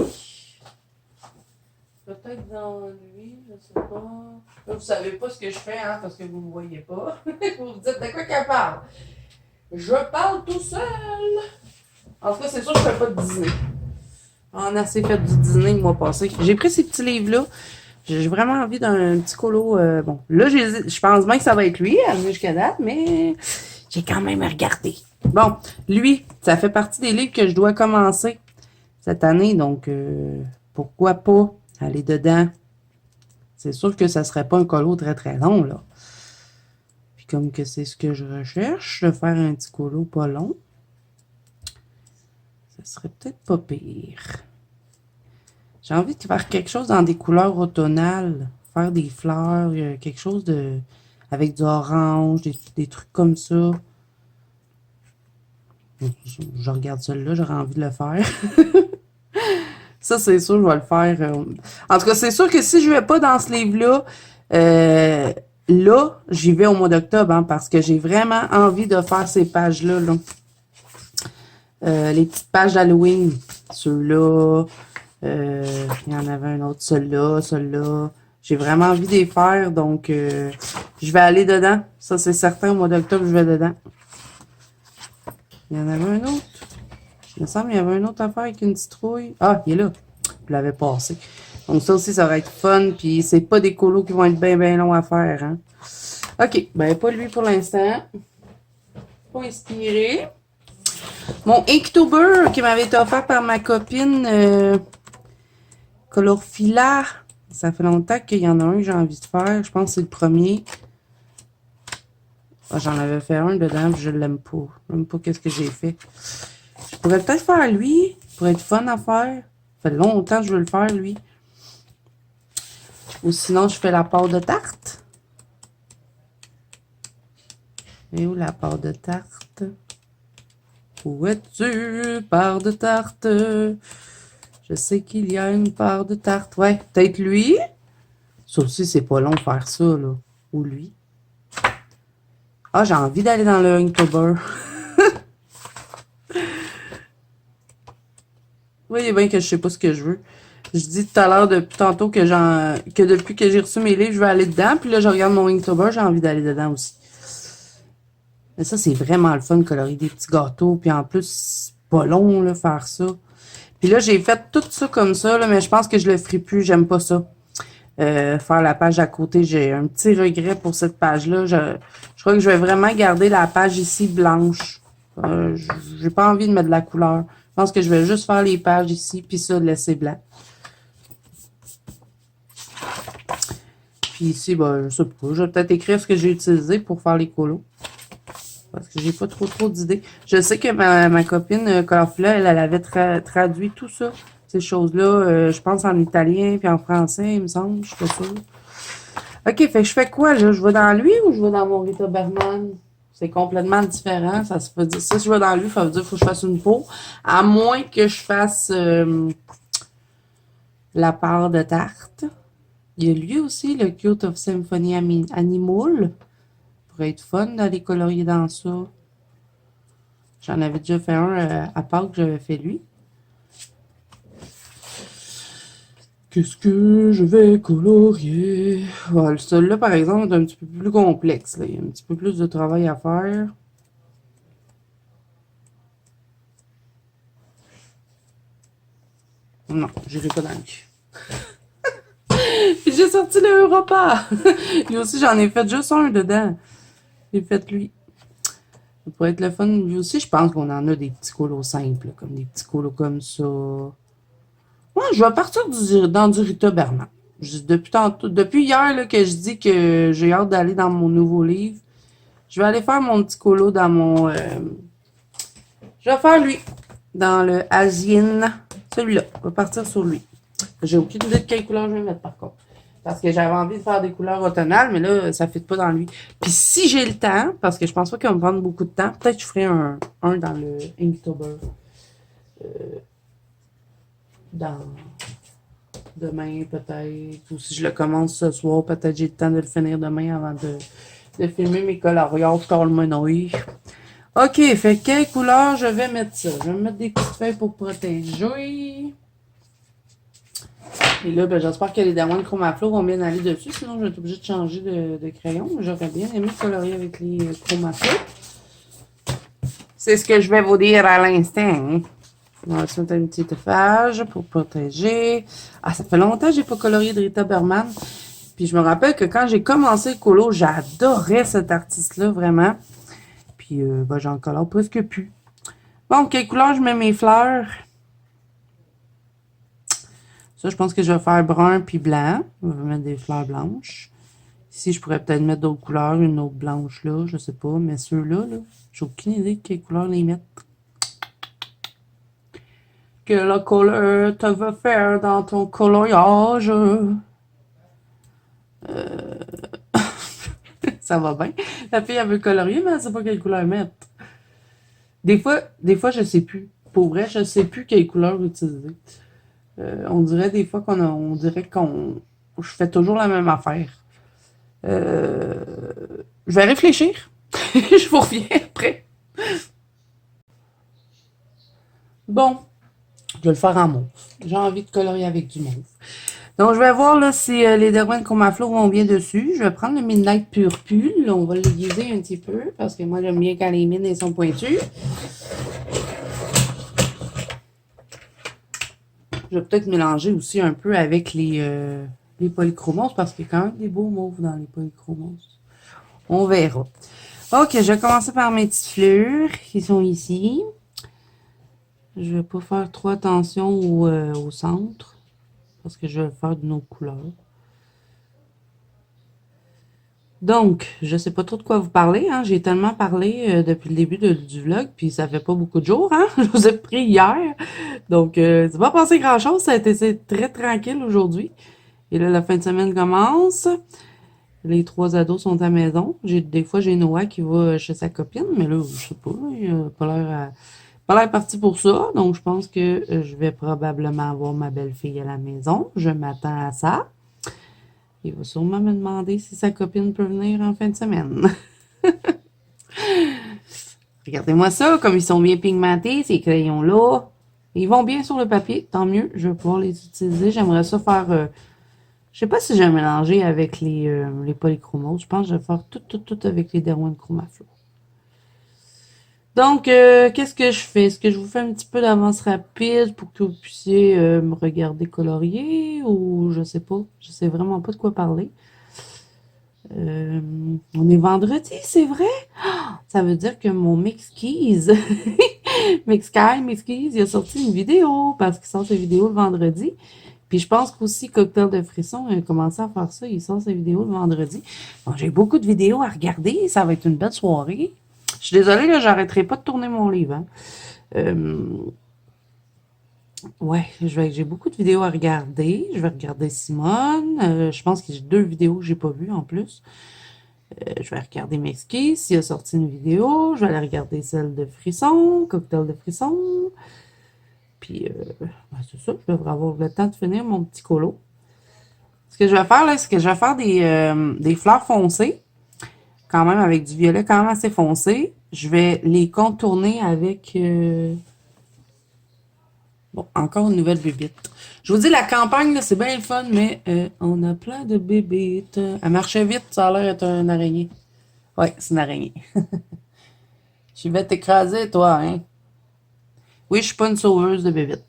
Peut-être dans lui, je sais pas. Là, vous savez pas ce que je fais, hein, parce que vous me voyez pas. Vous vous dites de quoi qu'elle parle? Je parle tout seul. En tout cas, c'est sûr que je fais pas de dîner. On a assez fait du dîner le mois passé. J'ai pris ces petits livres-là. J'ai vraiment envie d'un petit colo. Bon, là, je pense bien que ça va être lui, à jusqu'à date, mais j'ai quand même regardé. Bon, lui, ça fait partie des livres que je dois commencer cette année, donc pourquoi pas aller dedans. C'est sûr que ça serait pas un colo très très long, là. Puis comme que c'est ce que je recherche, de faire un petit colo pas long, ça serait peut-être pas pire. J'ai envie de faire quelque chose dans des couleurs automnales, faire des fleurs, quelque chose de avec du orange, des trucs comme ça. Je regarde celui-là, j'aurais envie de le faire. Ça, c'est sûr, je vais le faire. En tout cas, c'est sûr que si je vais pas dans ce livre-là, là, j'y vais au mois d'octobre, hein, parce que j'ai vraiment envie de faire ces pages-là. Là. Les petites pages d'Halloween. Ceux-là. Il y en avait un autre. Celui-là. J'ai vraiment envie de les faire, donc je vais aller dedans. Ça, c'est certain, au mois d'octobre, je vais dedans. Il y en avait un autre. Il me semble qu'il y avait une autre affaire avec une citrouille. Ah, il est là. Je l'avais passé. Donc ça aussi, ça va être fun. Puis c'est pas des colos qui vont être bien, bien longs à faire. Hein? OK. Ben, pas lui pour l'instant. Pas inspiré. Mon Inktober qui m'avait été offert par ma copine Colorfila. Ça fait longtemps qu'il y en a un que j'ai envie de faire. Je pense que c'est le premier. Ah, j'en avais fait un dedans, puis je l'aime pas. Je l'aime pas qu'est-ce que j'ai fait. Je pourrais peut-être faire lui. Ça pourrait être fun à faire. Ça fait longtemps que je veux le faire, lui. Ou sinon, je fais la pâte de tarte. Et où la pâte de tarte? Où es-tu, part de tarte? Je sais qu'il y a une part de tarte. Ouais, peut-être lui. Ça aussi, c'est pas long de faire ça, là. Ou lui. Ah, j'ai envie d'aller dans le Inktober. Vous voyez bien que je sais pas ce que je veux. Je dis tout à l'heure, depuis tantôt, que depuis que j'ai reçu mes livres, je vais aller dedans. Puis là, je regarde mon Inktober, j'ai envie d'aller dedans aussi. Mais ça, c'est vraiment le fun, de colorier des petits gâteaux. Puis en plus, c'est pas long, là, faire ça. Puis là, j'ai fait tout ça comme ça, là, mais je pense que je le ferai plus. J'aime pas ça. Faire la page à côté, j'ai un petit regret pour cette page-là. Je crois que je vais vraiment garder la page ici blanche. J'ai pas envie de mettre de la couleur. Je pense que je vais juste faire les pages ici, puis ça, laisser blanc. Puis ici, ben, je sais pas. Je vais peut-être écrire ce que j'ai utilisé pour faire les colos. Parce que j'ai pas trop d'idées. Je sais que ma copine Colorfula, elle avait traduit tout ça. Ces choses-là, je pense en italien puis en français, il me semble. Je suis pas sûre. OK, fait que je fais quoi, là? Je vais dans lui ou je vais dans mon Rita Berman? C'est complètement différent. Ça se veut dire, si je vais dans lui, ça veut dire qu'il faut que je fasse une peau. À moins que je fasse la part de tarte. Il y a lui aussi, le Cute of Symphony Animal. Ça pourrait être fun d'aller colorier dans ça. J'en avais déjà fait un à Pâques, j'avais fait lui. Qu'est-ce que je vais colorier? Voilà, celui-là, par exemple, est un petit peu plus complexe. Là. Il y a un petit peu plus de travail à faire. Non, j'irai pas dans lui. Puis j'ai sorti le Europa. Lui aussi, j'en ai fait juste un dedans. J'ai fait lui. Ça pourrait être le fun. Lui aussi, je pense qu'on en a des petits colos simples, comme des petits colos comme ça. Moi, je vais partir dans du Rita Berman. Depuis hier là, que je dis que j'ai hâte d'aller dans mon nouveau livre, je vais aller faire mon petit colo dans mon... je vais faire lui, dans le Asian. Celui-là, on va partir sur lui. J'ai aucune idée de quelle couleur je vais mettre par contre. Parce que j'avais envie de faire des couleurs automnales, mais là, ça ne fit pas dans lui. Puis si j'ai le temps, parce que je pense pas qu'il va me prendre beaucoup de temps, peut-être que je ferai un dans le Inktober. Dans demain, peut-être. Ou si je le commence ce soir, peut-être j'ai le temps de le finir demain avant de filmer mes coloriages colmonoïs. OK, fait quelle couleur je vais mettre ça? Je vais mettre des petites feuilles pour protéger. Et là, ben, j'espère que les Dawan Chromaflow vont bien aller dessus, sinon je vais être obligée de changer de crayon. J'aurais bien aimé colorier avec les Chromaflow. C'est ce que je vais vous dire à l'instant. On va se mettre une petite fage pour protéger. Ah, ça fait longtemps que j'ai pas colorié de Rita Berman. Puis je me rappelle que quand j'ai commencé le colo, j'adorais cet artiste-là, vraiment. Puis ben, j'en colore presque plus. Bon, quelle couleur je mets mes fleurs? Ça, je pense que je vais faire brun puis blanc. Je vais mettre des fleurs blanches. Ici, je pourrais peut-être mettre d'autres couleurs, une autre blanche là, je sais pas. Mais ceux-là, là, j'ai aucune idée de quelle couleur les mettre. Que la couleur te veut faire dans ton coloriage. Ça va bien. La fille, elle veut colorier, mais elle sait pas quelle couleur mettre. Des fois, je sais plus. Pour vrai, je sais plus quelle couleur utiliser. On dirait des fois on dirait je fais toujours la même affaire. Je vais réfléchir. Je vous reviens après. Bon, je vais le faire en mauve. J'ai envie de colorier avec du mauve. Donc, je vais voir là, si les Derwent Chromaflow vont bien dessus. Je vais prendre le Midnight Purple. On va l'aiguiser un petit peu parce que moi, j'aime bien quand les mines elles sont pointues. Je vais peut-être mélanger aussi un peu avec les polychromos parce qu'il y a quand même des beaux mauves dans les polychromos. On verra. Ok, je vais commencer par mes petites fleurs qui sont ici. Je vais pas faire trop attention au centre parce que je vais le faire d'une autre couleur. Donc, je sais pas trop de quoi vous parler, hein. J'ai tellement parlé depuis le début du vlog, puis ça fait pas beaucoup de jours, hein. Je vous ai pris hier. Donc, c'est pas passé grand-chose. Ça a été très tranquille aujourd'hui. Et là, la fin de semaine commence. Les 3 ados sont à la maison. Des fois, j'ai Noah qui va chez sa copine, mais là, je sais pas, il a pas l'air parti pour ça. Donc, je pense que je vais probablement avoir ma belle-fille à la maison. Je m'attends à ça. Il va sûrement me demander si sa copine peut venir en fin de semaine. Regardez-moi ça, comme ils sont bien pigmentés, ces crayons-là. Ils vont bien sur le papier, tant mieux. Je vais pouvoir les utiliser. J'aimerais ça faire... je sais pas si je vais mélanger avec les polychromos. Je pense que je vais faire tout avec les Derwent Chromaflow. Donc, qu'est-ce que je fais? Est-ce que je vous fais un petit peu d'avance rapide pour que vous puissiez me regarder colorier ou je sais pas. Je sais vraiment pas de quoi parler. On est vendredi, c'est vrai? Ça veut dire que mon Mixkeys, Mixkeys, il a sorti une vidéo parce qu'il sort ses vidéos le vendredi. Puis je pense qu'aussi Cocktail de Frisson a commencé à faire ça. Il sort ses vidéos le vendredi. Bon, j'ai beaucoup de vidéos à regarder. Ça va être une belle soirée. Je suis désolée, là, j'arrêterai pas de tourner mon livre. Hein. Ouais, j'ai beaucoup de vidéos à regarder. Je vais regarder Simone. Je pense que j'ai 2 vidéos que j'ai pas vues en plus. Je vais regarder Mexki, s'il a sorti une vidéo. Je vais aller regarder celle de Frisson, Cocktail de Frisson. Puis, ben, c'est ça, je devrais avoir le temps de finir mon petit colo. Ce que je vais faire, là, c'est que je vais faire des fleurs foncées, quand même avec du violet quand même assez foncé. Je vais les contourner avec... bon, encore une nouvelle bébite. Je vous dis, la campagne, là, c'est bien le fun, mais on a plein de bébites. Elle marchait vite, ça a l'air d'être une araignée. Ouais, c'est une araignée. Je vais t'écraser, toi, hein? Oui, je suis pas une sauveuse de bébites.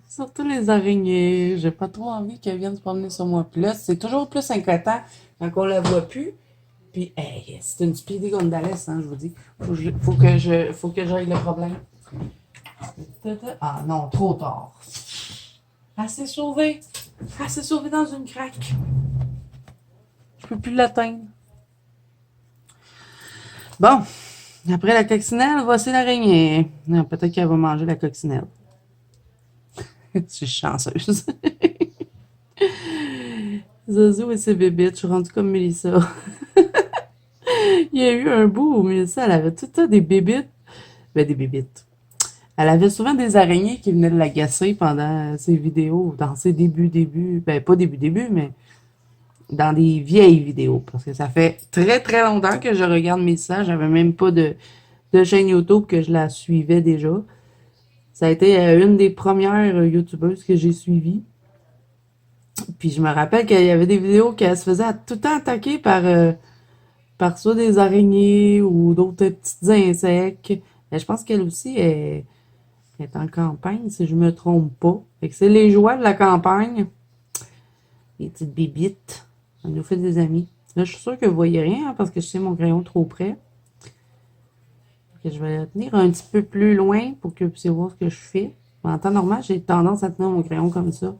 Surtout les araignées. J'ai pas trop envie qu'elles viennent se promener sur moi. Puis là, c'est toujours plus inquiétant quand on la voit plus. Puis, hey, c'est une Speedy Gonzales, hein, je vous dis. Faut que j'aille le problème. Ah non, trop tard. Elle s'est sauvée. Elle s'est sauvée dans une craque. Je peux plus l'atteindre. Bon, après la coccinelle, voici l'araignée. Peut-être qu'elle va manger la coccinelle. Je suis chanceuse. Zozo et ses bébites, je suis rendue comme Mélissa. Il y a eu un bout où Mélissa, elle avait tout le temps des bébites. Ben, des bébites. Elle avait souvent des araignées qui venaient de l'agacer pendant ses vidéos, dans ses débuts, ben pas début, mais dans des vieilles vidéos. Parce que ça fait très très longtemps que je regarde Mélissa. J'avais même pas de chaîne YouTube que je la suivais déjà. Ça a été une des premières YouTubeuses que j'ai suivies. Puis je me rappelle qu'il y avait des vidéos qu'elle se faisait tout le temps attaquer par soit des araignées ou d'autres petits insectes. Mais je pense qu'elle aussi est en campagne, si je me trompe pas. Fait que c'est les joies de la campagne. Les petites bébites. Ça nous fait des amis. Là, je suis sûre que vous voyez rien, hein, parce que je sais mon crayon trop près. Fait que je vais le tenir un petit peu plus loin pour que vous puissiez voir ce que je fais. En temps normal, j'ai tendance à tenir mon crayon comme ça.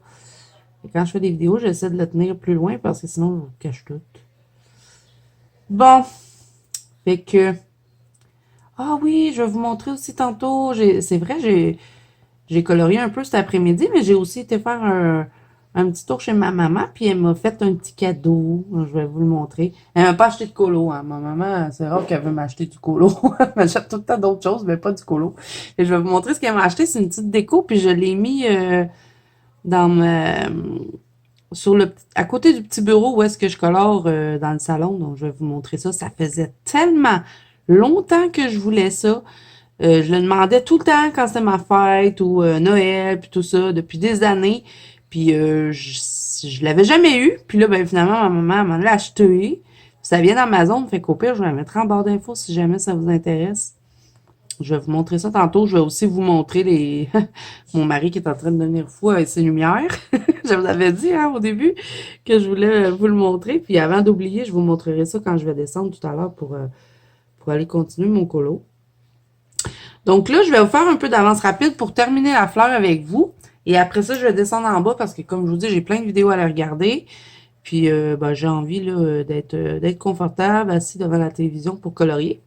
Et quand je fais des vidéos, j'essaie de le tenir plus loin parce que sinon, je vous cache tout. Bon. Fait que... Ah oui, je vais vous montrer aussi tantôt. C'est vrai, j'ai colorié un peu cet après-midi, mais j'ai aussi été faire un petit tour chez ma maman, puis elle m'a fait un petit cadeau. Je vais vous le montrer. Elle m'a pas acheté de colo, hein. Ma maman, c'est rare qu'elle veut m'acheter du colo. Elle m'achète tout le temps d'autres choses, mais pas du colo. Et je vais vous montrer ce qu'elle m'a acheté. C'est une petite déco, puis je l'ai mis dans ma... à côté du petit bureau où est-ce que je colore dans le salon. Donc, je vais vous montrer ça. Ça faisait tellement longtemps que je voulais ça. Je le demandais tout le temps quand c'était ma fête ou Noël, puis tout ça, depuis des années. Puis je l'avais jamais eu. Puis là, ben finalement, ma maman m'en l'a acheté. Ça vient d'Amazon, fait qu'au pire, je vais la mettre en barre d'infos si jamais ça vous intéresse. Je vais vous montrer ça tantôt. Je vais aussi vous montrer les mon mari qui est en train de devenir fou avec ses lumières. Je vous avais dit hein, au début que je voulais vous le montrer. Puis avant d'oublier, je vous montrerai ça quand je vais descendre tout à l'heure pour aller continuer mon colo. Donc là, je vais vous faire un peu d'avance rapide pour terminer la fleur avec vous. Et après ça, je vais descendre en bas parce que, comme je vous dis, j'ai plein de vidéos à la regarder. Puis, ben, j'ai envie là d'être confortable, assis devant la télévision pour colorier.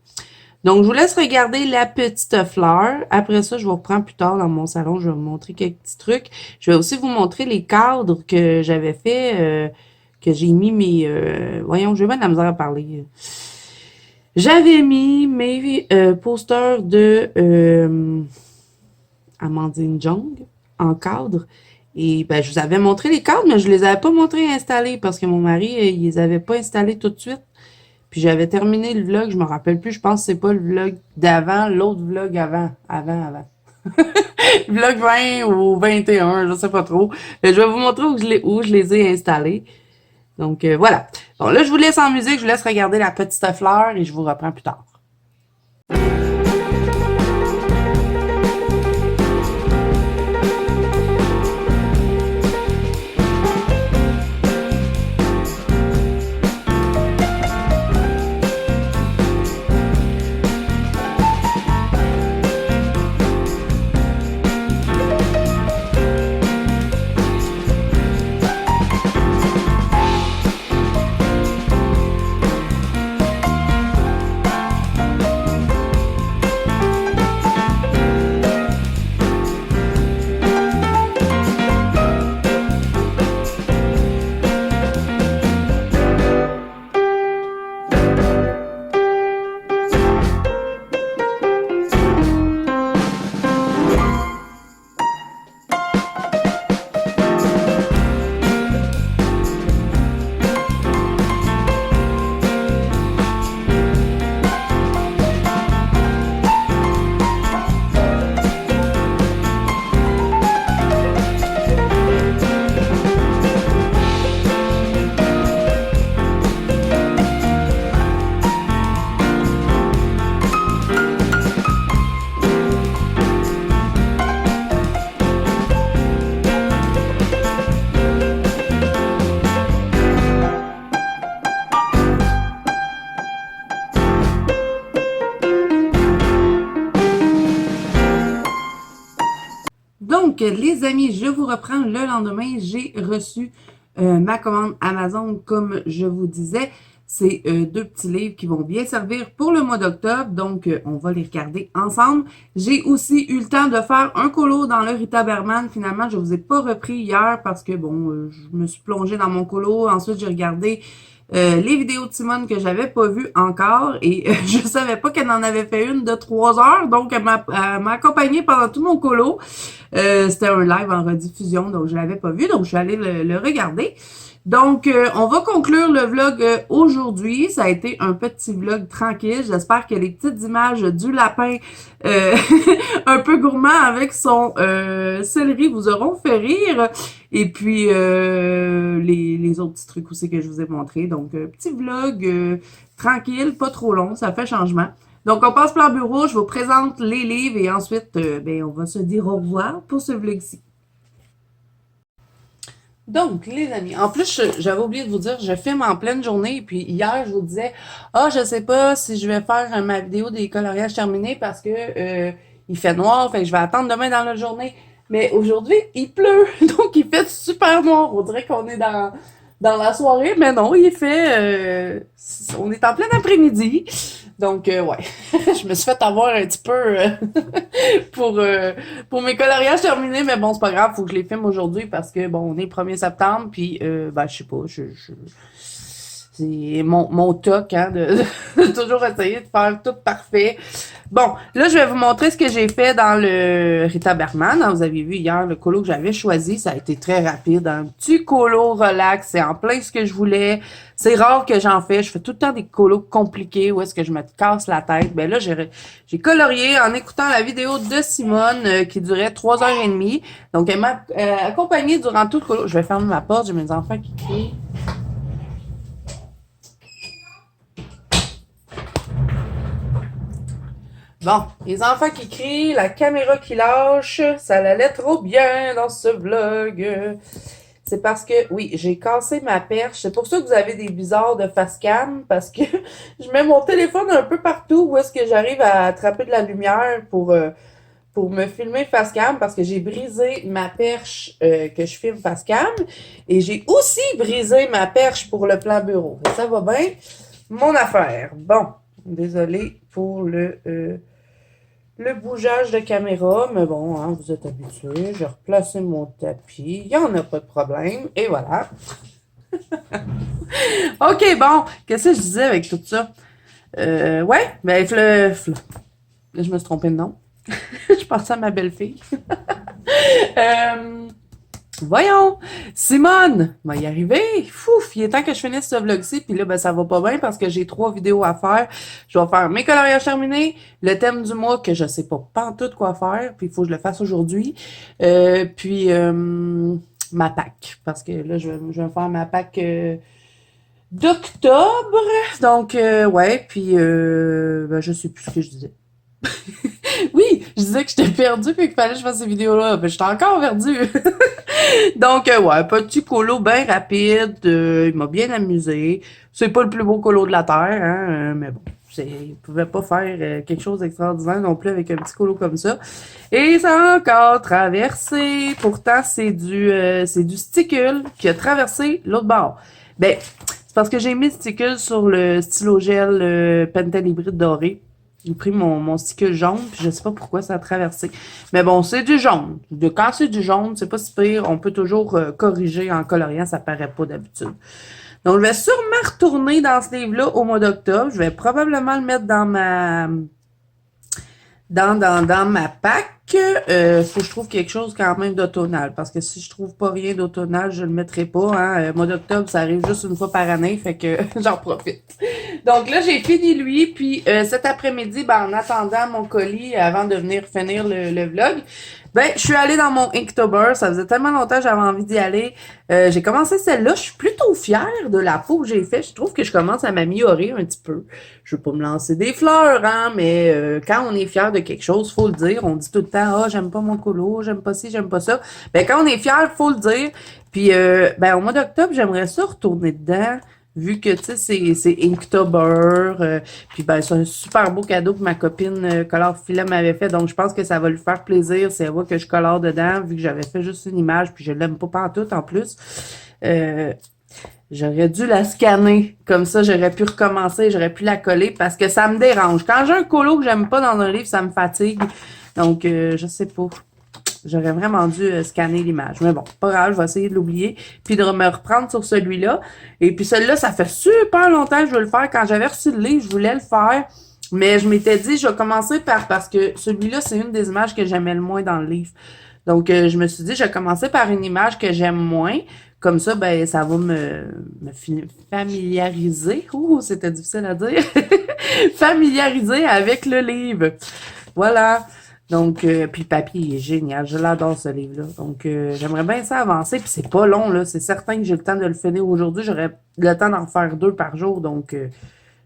Donc, je vous laisse regarder la petite fleur. Après ça, je vous reprends plus tard dans mon salon. Je vais vous montrer quelques petits trucs. Je vais aussi vous montrer les cadres que j'avais fait, que j'ai mis mes... voyons, je vais mettre de la misère à parler. J'avais mis mes posters de Amandine Jong en cadre. Et ben, je vous avais montré les cadres, mais je les avais pas montrés installés parce que mon mari, il les avait pas installés tout de suite. Puis j'avais terminé le vlog, je me rappelle plus, je pense que c'est pas le vlog d'avant, l'autre vlog avant. Vlog 20 ou 21, je sais pas trop. Mais je vais vous montrer où je les ai installés. Donc voilà. Bon, là, je vous laisse en musique, je vous laisse regarder la petite fleur et je vous reprends plus tard. Donc, les amis, je vous reprends le lendemain. J'ai reçu ma commande Amazon, comme je vous disais. C'est deux petits livres qui vont bien servir pour le mois d'octobre. Donc, on va les regarder ensemble. J'ai aussi eu le temps de faire un colo dans le Rita Berman. Finalement, je vous ai pas repris hier parce que, bon, je me suis plongée dans mon colo. Ensuite, j'ai regardé les vidéos de Simone que j'avais pas vues encore et je savais pas qu'elle en avait fait une de 3 heures, donc elle m'a accompagnée pendant tout mon colo. C'était un live en rediffusion, donc je l'avais pas vu, donc je suis allée le regarder. Donc, on va conclure le vlog aujourd'hui. Ça a été un petit vlog tranquille. J'espère que les petites images du lapin un peu gourmand avec son céleri vous auront fait rire. Et puis, les autres petits trucs aussi que je vous ai montrés. Donc, petit vlog tranquille, pas trop long, ça fait changement. Donc, on passe plan bureau, je vous présente les livres et ensuite, ben, on va se dire au revoir pour ce vlog-ci. Donc, les amis, en plus, j'avais oublié de vous dire, je filme en pleine journée, et puis hier, je vous disais, je sais pas si je vais faire ma vidéo des coloriages terminés parce que il fait noir, fait que je vais attendre demain dans la journée. Mais aujourd'hui, il pleut, donc il fait super noir. On dirait qu'on est dans la soirée, mais non, il fait, on est en plein après-midi. Donc, ouais, je me suis fait avoir un petit peu pour mes coloriages terminés, mais bon, c'est pas grave, faut que je les filme aujourd'hui parce que, bon, on est le 1er septembre, puis, ben, je sais pas, C'est mon toc, hein, de toujours essayer de faire tout parfait. Bon, là, je vais vous montrer ce que j'ai fait dans le Rita Berman. Hein, vous avez vu hier le colo que j'avais choisi. Ça a été très rapide. Un petit colo relax. C'est en plein ce que je voulais. C'est rare que j'en fais. Je fais tout le temps des colos compliqués où est-ce que je me casse la tête. Ben là, j'ai colorié en écoutant la vidéo de Simone qui durait 3h30. Donc, elle m'a accompagnée durant tout le colo. Je vais fermer ma porte. J'ai mes enfants qui crient. Bon, les enfants qui crient, la caméra qui lâche, ça allait trop bien dans ce vlog. C'est parce que, oui, j'ai cassé ma perche. C'est pour ça que vous avez des bizarres de face cam, parce que je mets mon téléphone un peu partout où est-ce que j'arrive à attraper de la lumière pour me filmer face cam, parce que j'ai brisé ma perche que je filme face cam, et j'ai aussi brisé ma perche pour le plan bureau. Et ça va bien, mon affaire. Bon, désolé pour le bougeage de caméra, mais bon, hein, vous êtes habitués. J'ai replacé mon tapis. Il n'y en a pas de problème. Et voilà. OK, bon. Qu'est-ce que je disais avec tout ça? Ouais, ben, je me suis trompée de nom. Je pensais à ma belle-fille. Voyons, Simone, va y arriver. Fouf, il est temps que je finisse ce vlog-ci. Puis là, ben, ça va pas bien parce que j'ai 3 vidéos à faire. Je vais faire mes coloriages terminés, le thème du mois que je sais pas pantoute quoi faire. Puis il faut que je le fasse aujourd'hui. Puis ma Pâques. Parce que là, je vais faire ma Pâques d'octobre. Donc, ouais, puis ben, je sais plus ce que je disais. Oui, je disais que j'étais perdue puis qu'il fallait que je fasse ces vidéos-là. Ben, j'étais encore perdue. Donc, ouais, petit colo bien rapide. Il m'a bien amusé. C'est pas le plus beau colo de la Terre, hein, mais bon. Il pouvait pas faire quelque chose d'extraordinaire non plus avec un petit colo comme ça. Et ça a encore traversé. Pourtant, c'est du sticule qui a traversé l'autre bord. Ben, c'est parce que j'ai mis le sticule sur le stylo gel Pentel hybride doré. J'ai pris mon sticker jaune, puis je sais pas pourquoi ça a traversé. Mais bon, c'est du jaune. Quand c'est du jaune, c'est pas si pire. On peut toujours corriger en coloriant, ça paraît pas d'habitude. Donc, je vais sûrement retourner dans ce livre-là au mois d'octobre. Je vais probablement le mettre dans ma Pâques. Faut que je trouve quelque chose quand même d'automnal. Parce que si je trouve pas rien d'automnal, je le mettrai pas. Hein. Mois d'octobre, ça arrive juste une fois par année. Fait que j'en profite. Donc là, j'ai fini lui. Puis cet après-midi, ben, en attendant mon colis, avant de venir finir le vlog, ben, je suis allée dans mon Inktober. Ça faisait tellement longtemps que j'avais envie d'y aller. J'ai commencé celle-là. Je suis plutôt fière de la peau que j'ai faite. Je trouve que je commence à m'améliorer un petit peu. Je veux pas me lancer des fleurs, hein, mais quand on est fier de quelque chose, faut le dire. On dit tout le temps, j'aime pas mon colo, j'aime pas ci, j'aime pas ça. Ben, quand on est fier, faut le dire. Puis, ben, au mois d'octobre, j'aimerais ça retourner dedans. Vu que, tu sais, c'est Inktober, puis ben, c'est un super beau cadeau que ma copine Color Filet m'avait fait, donc je pense que ça va lui faire plaisir si elle voit que je colore dedans, vu que j'avais fait juste une image, puis je l'aime pas pantoute en plus. J'aurais dû la scanner, comme ça j'aurais pu recommencer, j'aurais pu la coller, parce que ça me dérange. Quand j'ai un colo que j'aime pas dans un livre, ça me fatigue, donc je sais pas. J'aurais vraiment dû scanner l'image. Mais bon, pas grave, je vais essayer de l'oublier. Puis de me reprendre sur celui-là. Et puis celui-là, ça fait super longtemps que je veux le faire. Quand j'avais reçu le livre, je voulais le faire. Mais je m'étais dit, je vais commencer parce que celui-là, c'est une des images que j'aimais le moins dans le livre. Donc, je me suis dit, je vais commencer par une image que j'aime moins. Comme ça, ben, ça va me familiariser. Ouh, c'était difficile à dire. Familiariser avec le livre. Voilà. Donc, puis le papier il est génial. Je l'adore, ce livre-là. Donc, j'aimerais bien ça avancer. Puis c'est pas long, là. C'est certain que j'ai le temps de le finir aujourd'hui. J'aurais le temps d'en faire 2 par jour. Donc,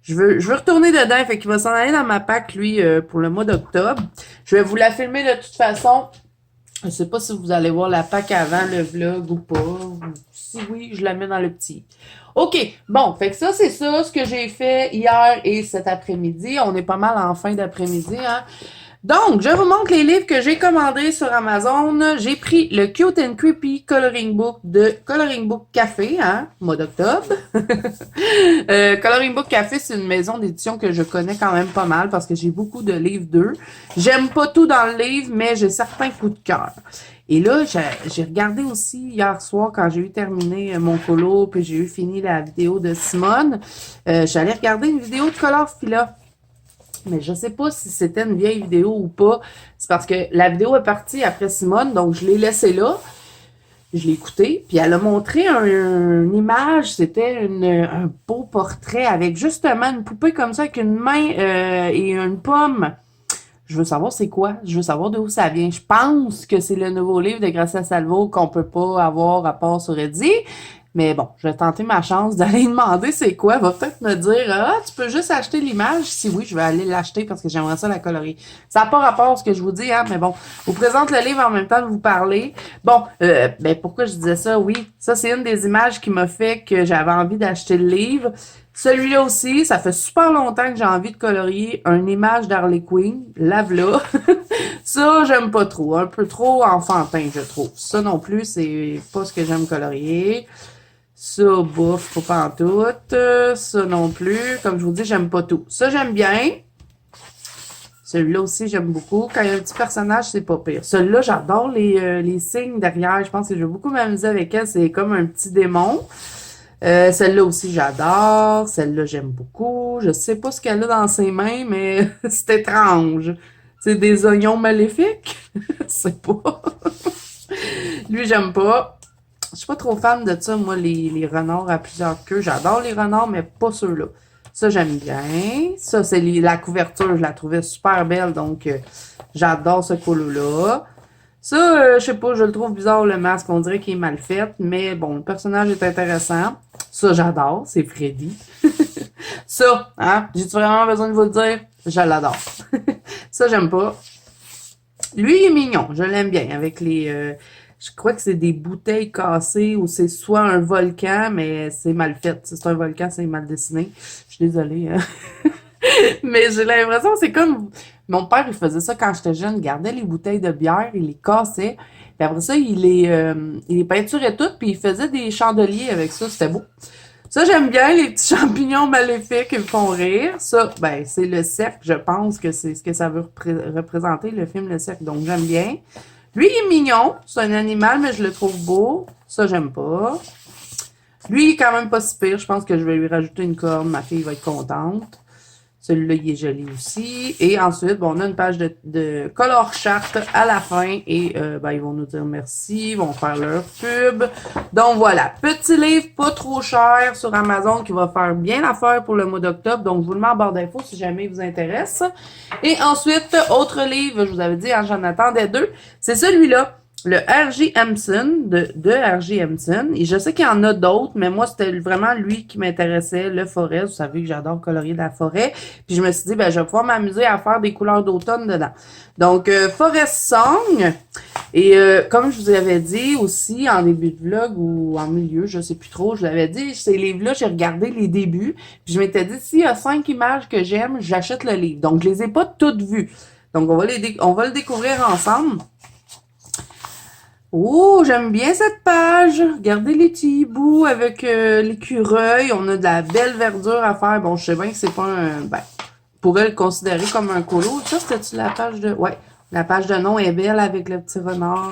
je veux retourner dedans. Fait qu'il va s'en aller dans ma Pâques, lui, pour le mois d'octobre. Je vais vous la filmer de toute façon. Je sais pas si vous allez voir la Pâques avant le vlog ou pas. Si oui, je la mets dans le petit. OK. Bon, fait que ça, c'est ça, ce que j'ai fait hier et cet après-midi. On est pas mal en fin d'après-midi, hein. Donc, je vous montre les livres que j'ai commandés sur Amazon. J'ai pris le Cute and Creepy Coloring Book de Coloring Book Café, hein, mois d'octobre. Coloring Book Café, c'est une maison d'édition que je connais quand même pas mal parce que j'ai beaucoup de livres d'eux. J'aime pas tout dans le livre, mais j'ai certains coups de cœur. Et là, j'ai regardé aussi hier soir quand j'ai eu terminé mon colo, puis j'ai eu fini la vidéo de Simone. J'allais regarder une vidéo de Color Fila. Mais je sais pas si c'était une vieille vidéo ou pas. C'est parce que la vidéo est partie après Simone, donc je l'ai laissée là. Je l'ai écoutée, puis elle a montré une image, c'était un beau portrait avec justement une poupée comme ça, avec une main et une pomme. Je veux savoir c'est quoi, je veux savoir d'où ça vient. Je pense que c'est le nouveau livre de Gracia Salvo qu'on peut pas avoir à part sur Reddit. Mais bon, je vais tenter ma chance d'aller demander c'est quoi. Elle va peut-être me dire ah, tu peux juste acheter l'image. Si oui, je vais aller l'acheter parce que j'aimerais ça la colorier. Ça n'a pas rapport à ce que je vous dis, hein, mais bon. Je vous présente le livre en même temps de vous parler. Bon, ben pourquoi je disais ça? Oui, ça c'est une des images qui m'a fait que j'avais envie d'acheter le livre. Celui-là aussi, ça fait super longtemps que j'ai envie de colorier une image d'Harley Quinn. Lave-la. Ça, j'aime pas trop. Un peu trop enfantin, je trouve. Ça non plus, c'est pas ce que j'aime colorier. Ça, bouffe, pas pantoute. Ça non plus. Comme je vous dis, j'aime pas tout. Ça, j'aime bien. Celui-là aussi, j'aime beaucoup. Quand il y a un petit personnage, c'est pas pire. Celui-là, j'adore les signes derrière. Je pense que je vais beaucoup m'amuser avec elle. C'est comme un petit démon. Celle-là aussi, j'adore. Celle-là, j'aime beaucoup. Je sais pas ce qu'elle a dans ses mains, mais c'est étrange. C'est des oignons maléfiques? C'est pas. Lui, j'aime pas. Je suis pas trop fan de ça, moi, les renards à plusieurs queues. J'adore les renards, mais pas ceux-là. Ça, j'aime bien. Ça, c'est la couverture. Je la trouvais super belle, donc j'adore ce colo-là. Ça, je sais pas, je le trouve bizarre, le masque. On dirait qu'il est mal fait, mais bon, le personnage est intéressant. Ça, j'adore. C'est Freddy. Ça, hein? J'ai-tu vraiment besoin de vous le dire? Je l'adore. Ça, j'aime pas. Lui, il est mignon. Je l'aime bien. Avec je crois que c'est des bouteilles cassées ou c'est soit un volcan, mais c'est mal fait. Si c'est un volcan, c'est mal dessiné. Je suis désolée. Hein? Mais j'ai l'impression, c'est comme... Mon père, il faisait ça quand j'étais jeune. Il gardait les bouteilles de bière, il les cassait. Puis après ça, il les peinturait toutes, puis il faisait des chandeliers avec ça. C'était beau. Ça, j'aime bien. Les petits champignons maléfiques, ils me font rire. Ça, ben, c'est le cercle. Je pense que c'est ce que ça veut représenter, le film Le Cercle. Donc, j'aime bien. Lui, il est mignon. C'est un animal, mais je le trouve beau. Ça, j'aime pas. Lui, il est quand même pas si pire. Je pense que je vais lui rajouter une corne. Ma fille va être contente. Celui-là, il est joli aussi. Et ensuite, bon, on a une page de color chart à la fin. Et ben, ils vont nous dire merci. Ils vont faire leur pub. Donc voilà, petit livre pas trop cher sur Amazon qui va faire bien l'affaire pour le mois d'octobre. Donc, je vous le mets en barre d'infos si jamais il vous intéresse. Et ensuite, autre livre, je vous avais dit, hein, j'en attendais deux. C'est celui-là. Le R.J. Hampson, de R.J. Hampson. Et je sais qu'il y en a d'autres, mais moi, c'était vraiment lui qui m'intéressait, le forêt. Vous savez que j'adore colorier de la forêt. Puis je me suis dit, ben, je vais pouvoir m'amuser à faire des couleurs d'automne dedans. Donc, Forest Song. Et comme je vous avais dit aussi en début de vlog ou en milieu, je sais plus trop, je vous avais dit, ces livres-là, j'ai regardé les débuts. Puis je m'étais dit, s'il y a 5 images que j'aime, j'achète le livre. Donc, je les ai pas toutes vues. Donc, on va le découvrir ensemble. Oh, j'aime bien cette page. Regardez les petits hiboux avec l'écureuil. On a de la belle verdure à faire. Bon, je sais bien que c'est pas un... Ben, on pourrait le considérer comme un colo. Ça, c'était-tu la page de... Ouais, la page de nom est belle avec le petit renard.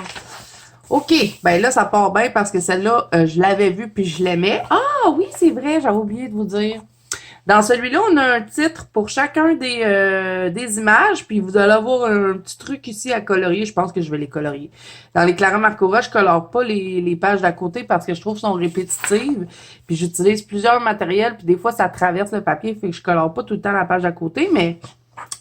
OK, ben là, ça part bien parce que celle-là, je l'avais vue puis je l'aimais. Ah oui, c'est vrai, j'avais oublié de vous dire. Dans celui-là, on a un titre pour chacun des images, puis vous allez avoir un petit truc ici à colorier. Je pense que je vais les colorier. Dans les Clara Markova, je colore pas les pages d'à côté parce que je trouve qu'elles sont répétitives. Puis j'utilise plusieurs matériels, puis des fois, ça traverse le papier, fait que je colore pas tout le temps la page d'à côté, mais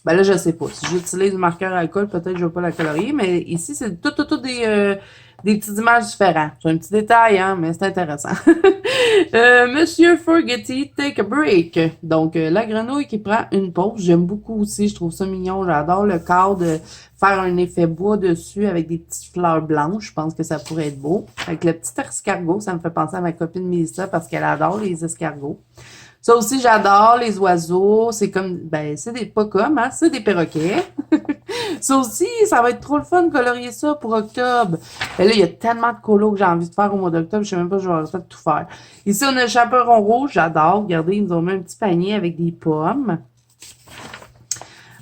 ben là, je sais pas. Si j'utilise du marqueur à alcool, peut-être que je vais pas la colorier, mais ici, c'est tout des petites images différentes. C'est un petit détail, hein, mais c'est intéressant. Monsieur Forgetty, take a break. Donc, la grenouille qui prend une pause. J'aime beaucoup aussi. Je trouve ça mignon. J'adore le cadre de faire un effet bois dessus avec des petites fleurs blanches. Je pense que ça pourrait être beau. Avec le petit escargot, ça me fait penser à ma copine Melissa parce qu'elle adore les escargots. Ça aussi, j'adore les oiseaux. C'est comme, ben, c'est des, pas comme, hein, c'est des perroquets. Ça aussi, ça va être trop le fun de colorier ça pour octobre. Et là, il y a tellement de colos que j'ai envie de faire au mois d'octobre, je sais même pas si je vais réussir de tout faire. Ici, on a le chaperon rouge, j'adore. Regardez, ils nous ont mis un petit panier avec des pommes.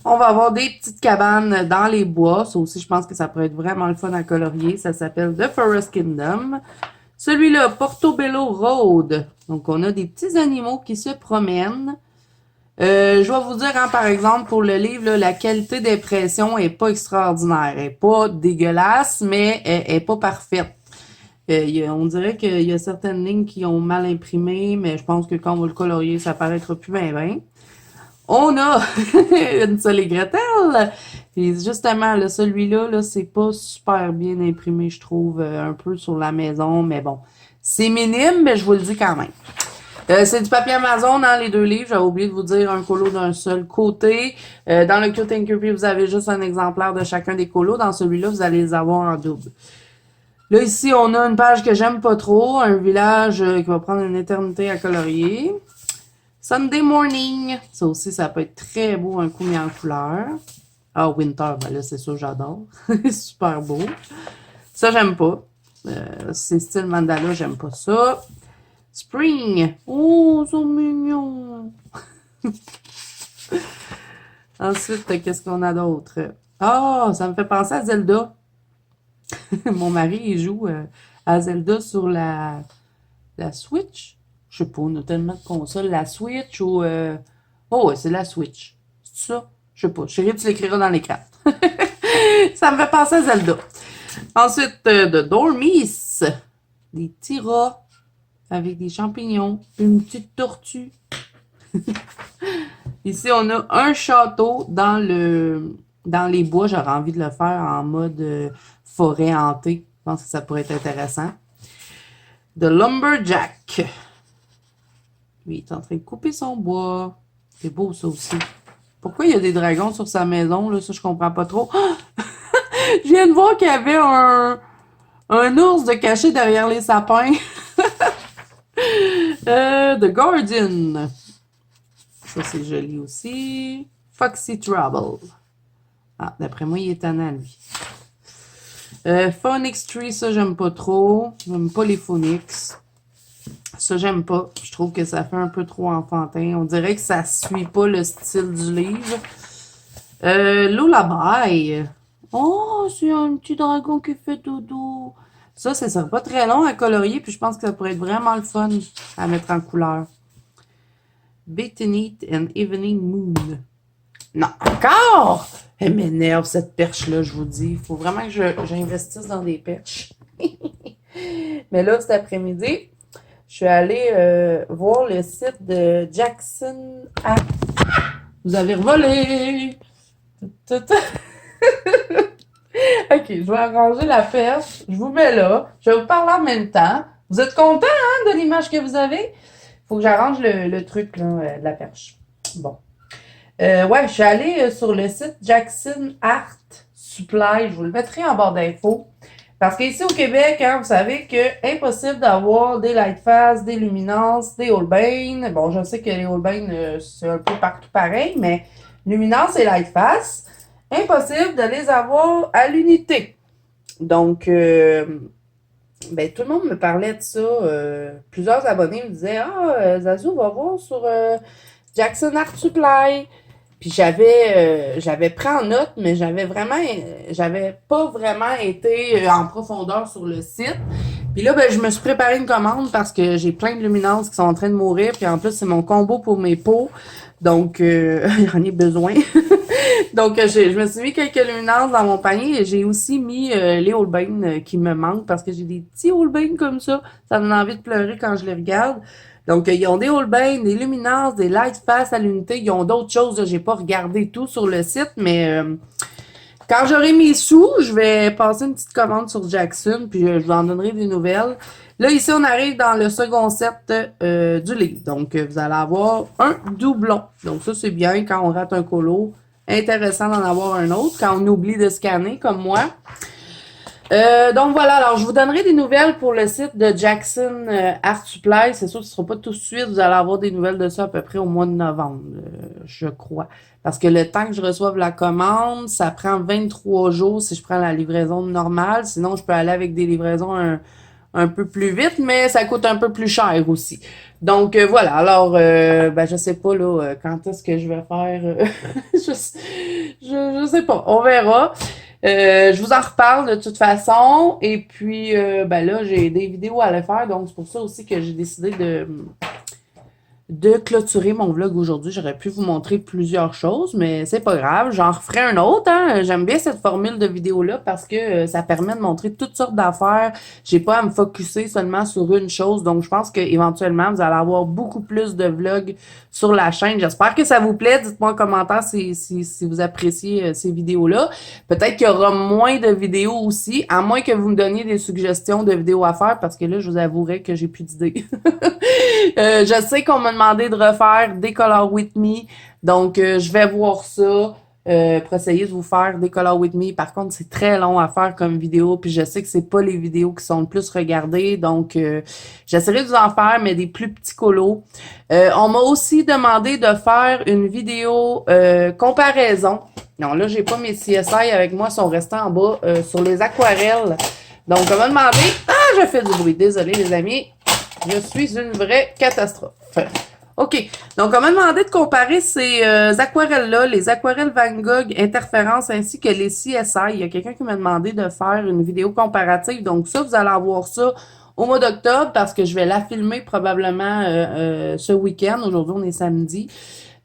On va avoir des petites cabanes dans les bois. Ça aussi, je pense que ça pourrait être vraiment le fun à colorier. Ça s'appelle The Forest Kingdom. Celui-là, Portobello Road. Donc, on a des petits animaux qui se promènent. Je vais vous dire, hein, par exemple, pour le livre, là, la qualité d'impression est pas extraordinaire. Elle est pas dégueulasse, mais elle est pas parfaite. On dirait qu'il y a certaines lignes qui ont mal imprimé, mais je pense que quand on va le colorier, ça paraîtra plus bien. On a une seule et Gretel. Et justement, là, celui-là, là, c'est pas super bien imprimé, je trouve, un peu sur la maison, mais bon. C'est minime, mais je vous le dis quand même. C'est du papier Amazon dans les deux livres. J'avais oublié de vous dire un colo d'un seul côté. Dans le Cute and Creepy, vous avez juste un exemplaire de chacun des colos. Dans celui-là, vous allez les avoir en double. Là, ici, on a une page que j'aime pas trop. Un village qui va prendre une éternité à colorier. Sunday Morning. Ça aussi, ça peut être très beau, un coup mis en couleur. Ah, Winter, ben là, c'est ça, j'adore. Super beau. Ça, j'aime pas. C'est style mandala, j'aime pas ça. Spring. Oh, c'est mignon. Ensuite, qu'est-ce qu'on a d'autre? Ah, ça me fait penser à Zelda. Mon mari, il joue à Zelda sur la Switch. Je sais pas, on a tellement de consoles. La Switch ou... Oh, ouais, c'est la Switch. C'est ça? Je sais pas. Chérie, tu l'écriras dans l'écran. Ça me fait penser à Zelda. Ensuite, de Dormis. Des petits rats avec des champignons. Une petite tortue. Ici, on a un château dans les bois. J'aurais envie de le faire en mode forêt hantée. Je pense que ça pourrait être intéressant. The Lumberjack. Lui, il est en train de couper son bois. C'est beau, ça aussi. Pourquoi il y a des dragons sur sa maison, là? Ça, je comprends pas trop. Je viens de voir qu'il y avait un ours de caché derrière les sapins. The Guardian. Ça, c'est joli aussi. Foxy Trouble. Ah, d'après moi, il est tannant, lui. Phonics Tree, ça, j'aime pas trop. J'aime pas les Phonics. Ça, j'aime pas. Je trouve que ça fait un peu trop enfantin. On dirait que ça suit pas le style du livre. Lullaby. Oh, c'est un petit dragon qui fait dodo. Ça sera pas très long à colorier, puis je pense que ça pourrait être vraiment le fun à mettre en couleur. Beneath and Evening Moon. Non, encore! Elle m'énerve, cette perche-là, je vous dis. Il faut vraiment que j'investisse dans des perches. Mais là, cet après-midi, je suis allée voir le site de Jackson Art. Vous avez volé! Ok, je vais arranger la perche. Je vous mets là. Je vais vous parler en même temps. Vous êtes content, hein, de l'image que vous avez? Faut que j'arrange le truc, là, de la perche. Bon. Ouais, je suis allée sur le site Jackson Art Supply. Je vous le mettrai en barre d'infos. Parce qu'ici au Québec, hein, vous savez que impossible d'avoir des Lightfast, des Luminance, des Holbein. Bon, je sais que les Holbein, c'est un peu partout pareil, mais Luminance et Lightfast, impossible de les avoir à l'unité. Donc, ben, tout le monde me parlait de ça. Plusieurs abonnés me disaient « Ah, Zazou, va voir sur Jackson Art Supply. » Puis j'avais pris en note, mais j'avais pas vraiment été en profondeur sur le site. Puis là, ben, je me suis préparé une commande parce que j'ai plein de luminances qui sont en train de mourir. Puis en plus, c'est mon combo pour mes pots. Donc, j'en ai besoin. Donc, je me suis mis quelques luminances dans mon panier et j'ai aussi mis les Holbein qui me manquent parce que j'ai des petits Holbein comme ça. Ça me donne envie de pleurer quand je les regarde. Donc, ils ont des Holbein, des luminances, des Lightfast à l'unité. Ils ont d'autres choses. Là, j'ai pas regardé tout sur le site, mais quand j'aurai mes sous, je vais passer une petite commande sur Jackson, puis je vous en donnerai des nouvelles. Là, ici, on arrive dans le second set du livre. Donc, vous allez avoir un doublon. Donc, ça, c'est bien quand on rate un colo. Intéressant d'en avoir un autre quand on oublie de scanner, comme moi. Donc voilà, alors je vous donnerai des nouvelles pour le site de Jackson Art Supply. C'est sûr que ce ne sera pas tout de suite. Vous allez avoir des nouvelles de ça à peu près au mois de novembre, je crois. Parce que le temps que je reçoive la commande, ça prend 23 jours si je prends la livraison normale. Sinon, je peux aller avec des livraisons un peu plus vite, mais ça coûte un peu plus cher aussi. Donc voilà, alors ben je sais pas là quand est-ce que je vais faire je sais pas, on verra. Je vous en reparle de toute façon et puis ben là j'ai des vidéos à aller faire donc c'est pour ça aussi que j'ai décidé de clôturer mon vlog aujourd'hui. J'aurais pu vous montrer plusieurs choses, mais c'est pas grave. J'en referai un autre, hein. J'aime bien cette formule de vidéo-là parce que ça permet de montrer toutes sortes d'affaires. J'ai pas à me focusser seulement sur une chose. Donc, je pense qu'éventuellement, vous allez avoir beaucoup plus de vlogs sur la chaîne. J'espère que ça vous plaît. Dites-moi en commentaire si vous appréciez ces vidéos-là. Peut-être qu'il y aura moins de vidéos aussi, à moins que vous me donniez des suggestions de vidéos à faire parce que là, je vous avouerai que j'ai plus d'idées. Je sais qu'on m'a demandé de refaire des Color With Me, donc je vais voir ça pour essayer de vous faire des Color With Me. Par contre, c'est très long à faire comme vidéo, puis je sais que c'est pas les vidéos qui sont le plus regardées, donc j'essaierai de vous en faire, mais des plus petits colos. On m'a aussi demandé de faire une vidéo comparaison. Non, là, j'ai pas mes CSI avec moi, ils sont restés en bas sur les aquarelles. Donc, on m'a demandé... Ah, je fais du bruit, désolé les amis. Je suis une vraie catastrophe. OK. Donc, on m'a demandé de comparer ces aquarelles-là, les aquarelles Van Gogh Interférence ainsi que les CSI. Il y a quelqu'un qui m'a demandé de faire une vidéo comparative. Donc, ça, vous allez avoir ça au mois d'octobre parce que je vais la filmer probablement ce week-end. Aujourd'hui, on est samedi,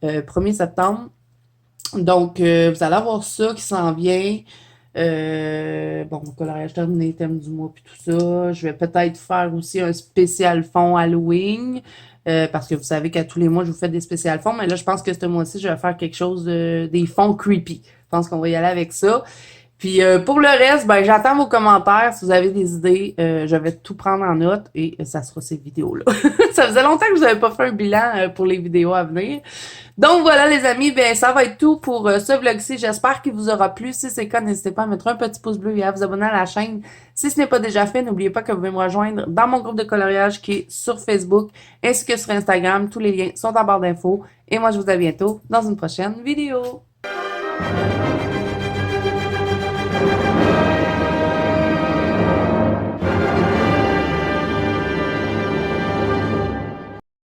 1er septembre. Donc, vous allez avoir ça qui s'en vient. Bon, coloriage terminé, thème du mois, puis tout ça. Je vais peut-être faire aussi un spécial fond Halloween, parce que vous savez qu'à tous les mois, je vous fais des spéciales fonds, mais là, je pense que ce mois-ci, je vais faire quelque chose des fonds creepy. Je pense qu'on va y aller avec ça. Puis pour le reste, ben j'attends vos commentaires. Si vous avez des idées, je vais tout prendre en note et ça sera ces vidéos-là. Ça faisait longtemps que je n'avais pas fait un bilan pour les vidéos à venir. Donc voilà les amis, ben ça va être tout pour ce vlog-ci. J'espère qu'il vous aura plu. Si c'est le cas, n'hésitez pas à mettre un petit pouce bleu et à vous abonner à la chaîne. Si ce n'est pas déjà fait, n'oubliez pas que vous pouvez me rejoindre dans mon groupe de coloriage qui est sur Facebook ainsi que sur Instagram. Tous les liens sont en barre d'infos. Et moi, je vous dis à bientôt dans une prochaine vidéo.